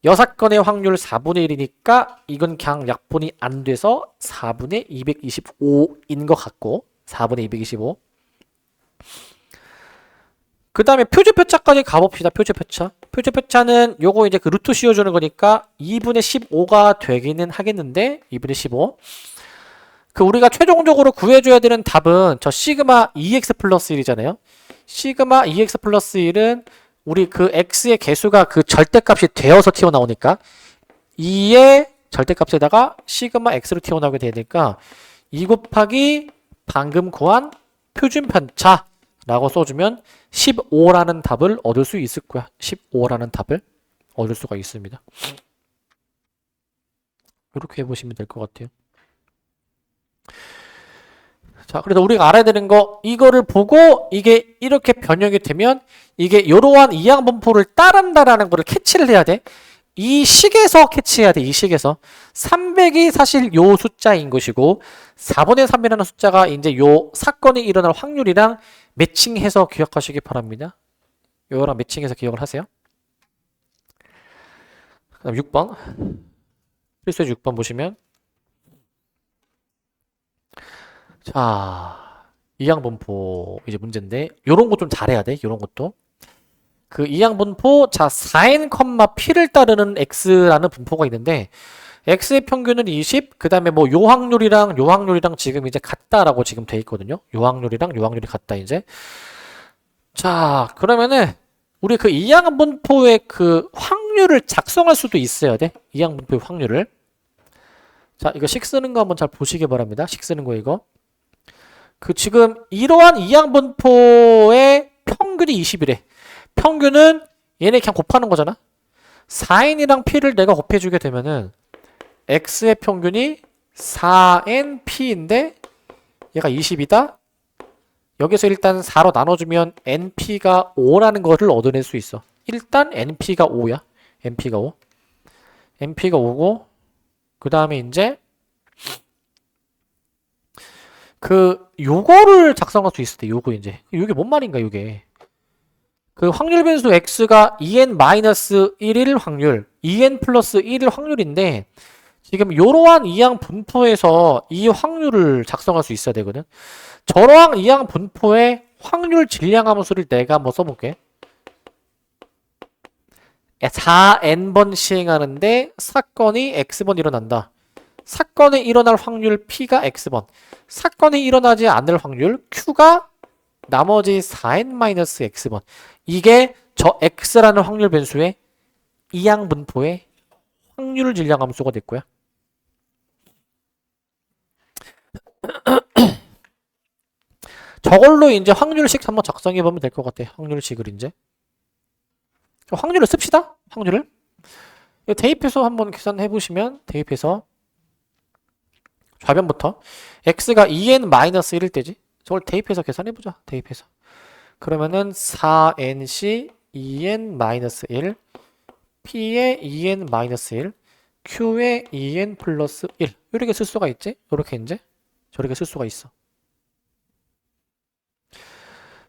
여사건의 확률 4분의 1이니까 이건 그냥 약분이 안 돼서 4분의 225인 것 같고 4분의 225. 그 다음에 표주표차까지 가봅시다. 표주표차. 표주표차는 요거 이제 그 루트 씌워주는 거니까 2분의 15가 되기는 하겠는데 2분의 15. 그 우리가 최종적으로 구해줘야 되는 답은 저 시그마 2x 플러스 1이잖아요. 시그마 2x 플러스 1은 우리 그 x의 개수가 그 절대값이 되어서 튀어나오니까 2의 절대값에다가 시그마 x로 튀어나오게 되니까 2 곱하기 방금 구한 표준편차라고 써주면 15라는 답을 얻을 수 있을 거야. 15라는 답을 얻을 수가 있습니다. 이렇게 해보시면 될 것 같아요. 자, 그래서 우리가 알아야 되는 거, 이거를 보고 이게 이렇게 변형이 되면 이게 이러한 이항분포를 따른다라는 거를 캐치를 해야 돼. 이 식에서 캐치해야 돼. 이 식에서 300이 사실 요 숫자인 것이고 4분의 3이라는 숫자가 이제 요 사건이 일어날 확률이랑 매칭해서 기억하시기 바랍니다. 요거랑 매칭해서 기억을 하세요. 그다음 6번 필수의 6번 보시면 자, 이항분포 이제 문제인데 요런 거 좀 잘해야 돼. 요런 것도. 그 이항분포 자 4n, p를 따르는 x라는 분포가 있는데 x의 평균은 20, 그 다음에 뭐 요 확률이랑 요 확률이랑 지금 이제 같다라고 지금 돼 있거든요. 요 확률이랑 요 확률이 같다 이제. 자, 그러면은 우리 그 이항분포의 그 확률을 작성할 수도 있어야 돼. 이항분포의 확률을. 자, 이거 식 쓰는 거 한번 잘 보시기 바랍니다. 식 쓰는 거 이거. 그 지금 이러한 이항분포의 평균이 20이래. 평균은 얘네 그냥 곱하는 거잖아. 4n이랑 p를 내가 곱해주게 되면은 x의 평균이 4np인데 얘가 20이다. 여기서 일단 4로 나눠주면 np가 5라는 거를 얻어낼 수 있어. 일단 np가 5야. np가 5. np가 5고 그 다음에 이제 그 요거를 작성할 수 있을 때 요거 이제 요게 뭔 말인가 요게 그 확률 변수 x가 2n-1일 확률 2n 플러스 1일 확률인데 지금 요러한 이항 분포에서 이 확률을 작성할 수 있어야 되거든. 저러한 이항 분포의 확률 질량 함수를 내가 한번 써볼게. 4n번 시행하는데 사건이 x번 일어난다. 사건이 일어날 확률 p가 x번, 사건이 일어나지 않을 확률 q가 나머지 4n-x번. 이게 저 x라는 확률 변수의 이항 분포의 확률 질량 함수가 됐고요. 저걸로 이제 확률식 한번 작성해 보면 될 것 같아. 확률식을 이제 확률을 씁시다. 확률을 대입해서 한번 계산해 보시면 대입해서 좌변부터 x가 2n-1일 때지. 저걸 대입해서 계산해 보자. 대입해서 그러면은 4nc 2n-1 p의 2n-1 q의 2n 플러스 1 이렇게 쓸 수가 있지. 이렇게 이제 저렇게 쓸 수가 있어.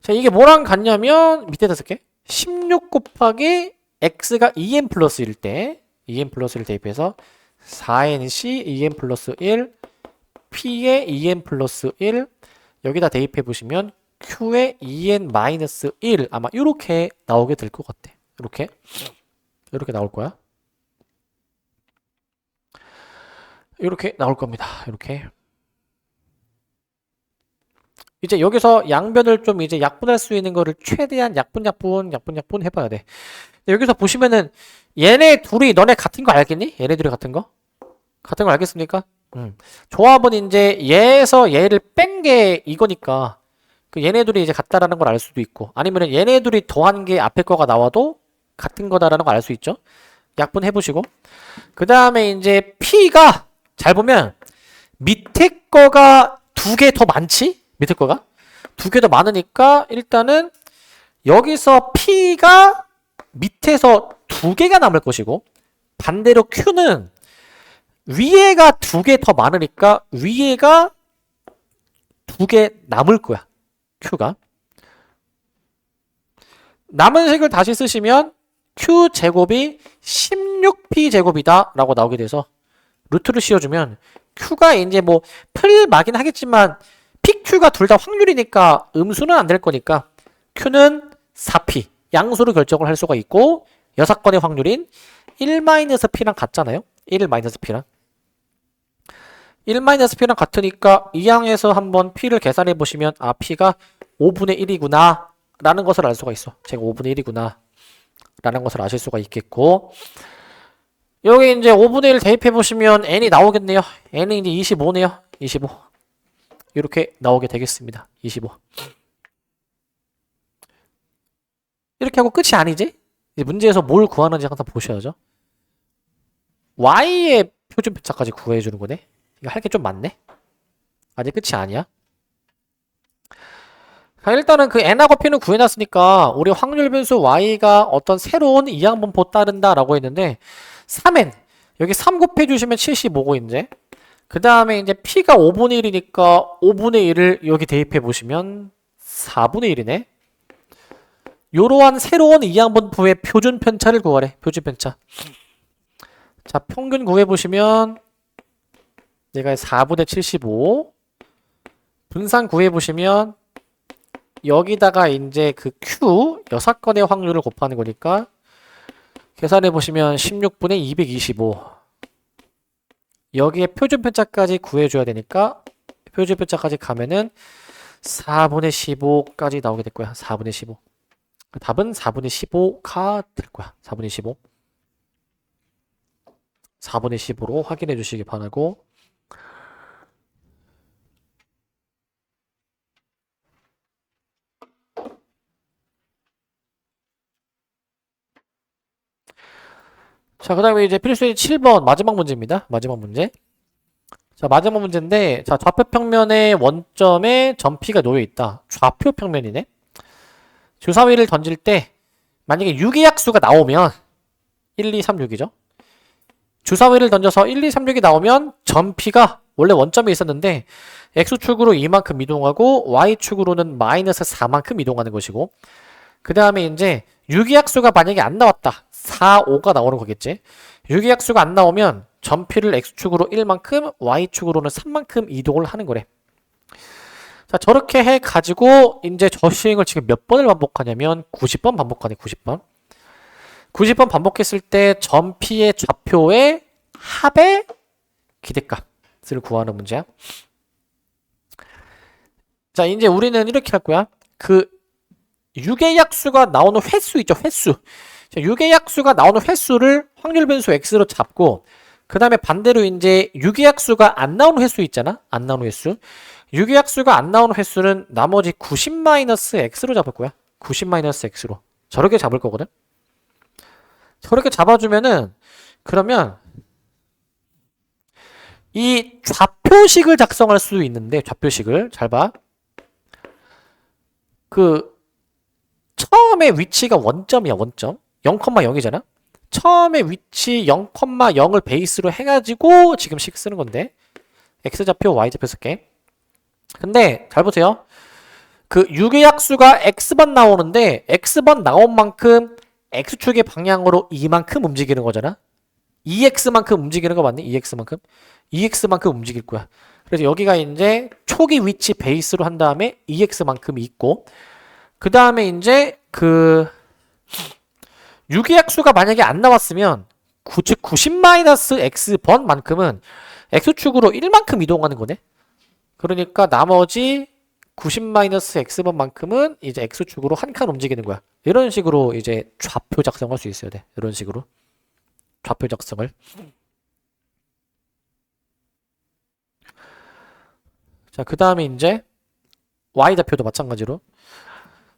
자, 이게 뭐랑 같냐면 밑에다 쓸게. 16 곱하기 x가 2n 플러스 1일 때 2n 플러스 1 대입해서 4nc 2n 플러스 1 p의 2n 플러스 1 여기다 대입해 보시면 q의 2n-1 아마 이렇게 나오게 될 것 같아. 이렇게 나올 거야. 이렇게 나올 겁니다. 이렇게. 이제 여기서 양변을 좀 이제 약분할 수 있는 거를 최대한 약분 해봐야 돼. 여기서 보시면은 얘네 둘이 너네 같은 거 알겠니? 얘네 둘이 같은 거? 같은 거 알겠습니까? 조합은 이제 얘에서 얘를 뺀 게 이거니까 그 얘네 둘이 이제 같다라는 걸 알 수도 있고 아니면은 얘네 둘이 더한 게 앞에 거가 나와도 같은 거다라는 걸 알 수 있죠. 약분 해보시고 그 다음에 이제 P가 잘 보면 밑에 거가 두 개 더 많지? 밑에 거가 두 개 더 많으니까 일단은 여기서 P가 밑에서 두 개가 남을 것이고 반대로 Q는 위에가 두 개 더 많으니까 위에가 두 개 남을 거야. Q가 남은 식을 다시 쓰시면 Q 제곱이 16 16p 제곱이다 라고 나오게 돼서 루트를 씌워주면 q가 이제 뭐 풀마긴 하겠지만 pq가 둘 다 확률이니까 음수는 안 될 거니까 q는 4p 양수로 결정을 할 수가 있고 6건의 확률인 1-p랑 같잖아요. 1-p랑 1-p랑 같으니까 이 항에서 한번 p를 계산해 보시면 아 p가 5분의 1이구나 라는 것을 알 수가 있어. 제가 5분의 1이구나 라는 것을 아실 수가 있겠고, 여기 이제 5분의 1 대입해 보시면 n이 나오겠네요. n이 이제 25네요. 25 이렇게 나오게 되겠습니다. 25 이렇게 하고 끝이 아니지? 이제 문제에서 뭘 구하는지 항상 보셔야죠. y의 표준 편차까지 구해주는 거네. 이거 할 게 좀 많네. 아직 끝이 아니야. 자, 일단은 그 n하고 p는 구해놨으니까 우리 확률 변수 y가 어떤 새로운 이항분포 따른다 라고 했는데 3n 여기 3 곱해주시면 75고 이제 그 다음에 이제 p가 5분의 1이니까 5분의 1을 여기 대입해 보시면 4분의 1이네. 요러한 새로운 이항분포의 표준 편차를 구하래. 표준 편차. 자, 평균 구해보시면 얘가 4분의 75 분산 구해보시면 여기다가 이제 그 Q 6건의 확률을 곱하는 거니까 계산해보시면 16분의 225 여기에 표준 편차까지 구해줘야 되니까 표준 편차까지 가면은 4분의 15까지 나오게 될 거야. 4분의 15 답은 4분의 15가 될 거야. 4분의 15 4분의 15로 확인해 주시기 바라고, 자, 그 다음에 이제 필수의 7번 마지막 문제입니다. 마지막 문제. 자, 마지막 문제인데, 자, 좌표 평면의 원점에 점피가 놓여 있다. 좌표 평면이네. 주사위를 던질 때 만약에 6의 약수가 나오면 1, 2, 3, 6이죠. 주사위를 던져서 1, 2, 3, 6이 나오면 점피가 원래 원점에 있었는데 x축으로 이만큼 이동하고 y축으로는 마이너스 4만큼 이동하는 것이고, 그 다음에 이제 6의 약수가 만약에 안 나왔다. 4, 5가 나오는 거겠지. 6의 약수가 안 나오면 점피를 x축으로 1만큼 y축으로는 3만큼 이동을 하는 거래. 자, 저렇게 해가지고 이제 저 시행을 지금 몇 번을 반복하냐면 90번 반복하네. 90번 반복했을 때 점피의 좌표의 합의 기대값을 구하는 문제야. 자, 이제 우리는 이렇게 할 거야. 그 6의 약수가 나오는 횟수 있죠. 횟수. 자, 6의 약수가 나오는 횟수를 확률 변수 x로 잡고, 그 다음에 반대로 이제 6의 약수가 안 나오는 횟수 있잖아. 안 나오는 횟수. 6의 약수가 안 나오는 횟수는 나머지 90-x로 잡을 거야. 90-x로. 저렇게 잡을 거거든. 저렇게 잡아주면은, 그러면 이 좌표식을 작성할 수 있는데, 좌표식을 잘 봐. 그 처음에 위치가 원점이야. 원점 0,0이잖아. 처음에 위치 0,0을 베이스로 해가지고 지금 식 쓰는 건데, x좌표 y좌표 쓸게. 근데 잘 보세요. 그 6의 약수가 x번 나오는데 x번 나온 만큼 x축의 방향으로 이만큼 움직이는 거잖아. 2x만큼 움직이는 거 맞니? 2x만큼? 2x만큼 움직일 거야. 그래서 여기가 이제 초기 위치 베이스로 한 다음에 2x만큼이 있고, 그 다음에 이제 그 6의 약수가 만약에 안 나왔으면 즉 90-x번만큼은 x축으로 1만큼 이동하는 거네. 그러니까 나머지 90-x번만큼은 이제 x축으로 한 칸 움직이는 거야. 이런 식으로 이제 좌표 작성할 수 있어야 돼. 이런 식으로 좌표 작성을. 자, 그 다음에 이제 y좌표도 마찬가지로.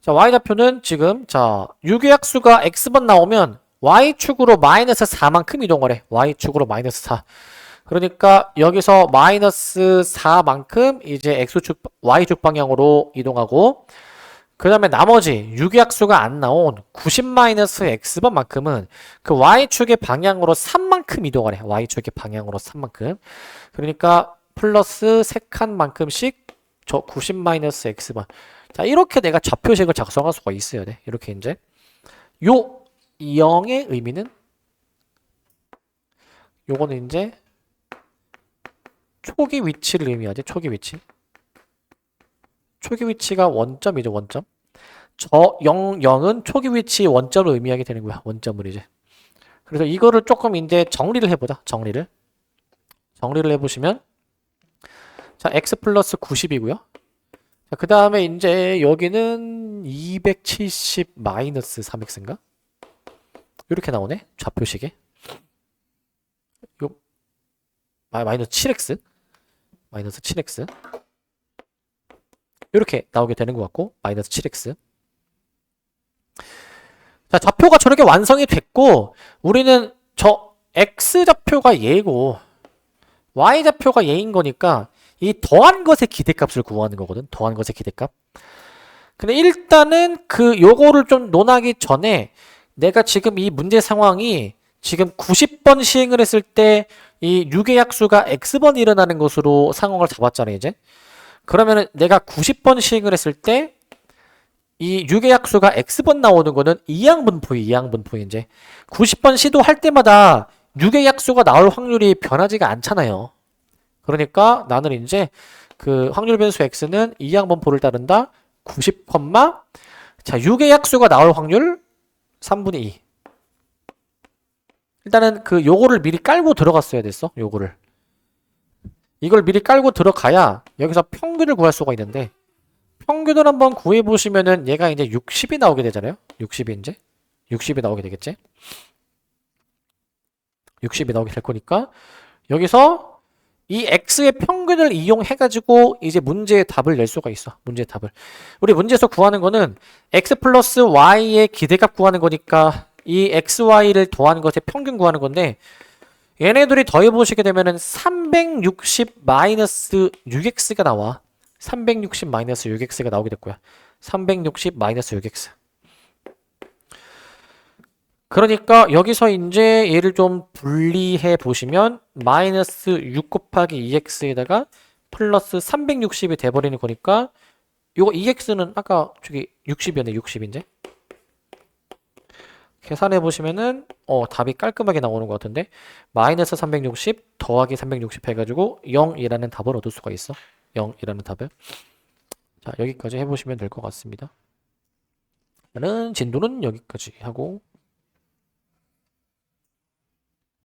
자, y좌표는 지금, 자, 6의 약수가 x번 나오면 y축으로 마이너스 4만큼 이동하래. y축으로 마이너스 4. 그러니까 여기서 마이너스 4만큼 이제 x축, y축 방향으로 이동하고, 그 다음에 나머지 6의 약수가 안 나온 90-x번만큼은 그 y축의 방향으로 3만큼 이동하래. y축의 방향으로 3만큼. 그러니까 플러스 3칸만큼씩 저 90-x번. 자, 이렇게 내가 좌표식을 작성할 수가 있어야 돼. 이렇게 이제 요 0의 의미는 요거는 이제 초기 위치를 의미하지. 초기 위치. 초기 위치가 원점이죠. 원점. 저 0, 0은 초기 위치 원점을 의미하게 되는 거야. 원점을 이제. 그래서 이거를 조금 이제 정리를 해보자. 정리를 해보시면 자, x 플러스 90이고요. 자, 그 다음에 이제 여기는 270 마이너스 3x인가? 이렇게 나오네. 좌표식에. 요 마이너스 7x. 마이너스 7x. 이렇게 나오게 되는 것 같고, 마이너스 7x. 자, 좌표가 저렇게 완성이 됐고, 우리는 저 x좌표가 얘고, y좌표가 얘인 거니까, 이 더한 것의 기대값을 구하는 거거든. 더한 것의 기대값. 근데 일단은 요거를 좀 논하기 전에, 내가 지금 이 문제 상황이 지금 90번 시행을 했을 때, 이 6의 약수가 x번 일어나는 것으로 상황을 잡았잖아, 이제. 그러면은 내가 90번 시행을 했을 때, 이 6의 약수가 x번 나오는 거는 이항분포 이제 90번 시도할 때마다 6의 약수가 나올 확률이 변하지가 않잖아요. 그러니까 나는 이제 그 확률 변수 x는 이항분포를 따른다. 90, 자 6의 약수가 나올 확률 3분의 2. 일단은 요거를 미리 깔고 들어갔어야 됐어. 요거를. 이걸 미리 깔고 들어가야 여기서 평균을 구할 수가 있는데 평균을 한번 구해보시면은 얘가 이제 60이 나오게 되잖아요. 60이 이제 60이 나오게 되겠지. 60이 나오게 될 거니까 여기서 이 x의 평균을 이용해가지고 이제 문제의 답을 낼 수가 있어. 문제의 답을. 우리 문제에서 구하는 거는 x 플러스 y의 기대값 구하는 거니까 이 x, y를 더하는 것의 평균 구하는 건데 얘네들이 더해보시게 되면은 360 마이너스 6x가 나와. 360 마이너스 6x가 나오게 될 거야. 360 마이너스 6x. 그러니까 여기서 이제 얘를 좀 분리해 보시면 마이너스 6 곱하기 2x에다가 플러스 360이 돼버리는 거니까 요거 2x는 아까 저기 60이었네. 60 이제. 계산해 보시면은 답이 깔끔하게 나오는 것 같은데 마이너스 360 더하기 360 해가지고 0이라는 답을 얻을 수가 있어. 0이라는 답을. 자, 여기까지 해보시면 될 것 같습니다. 저는 진도는 여기까지 하고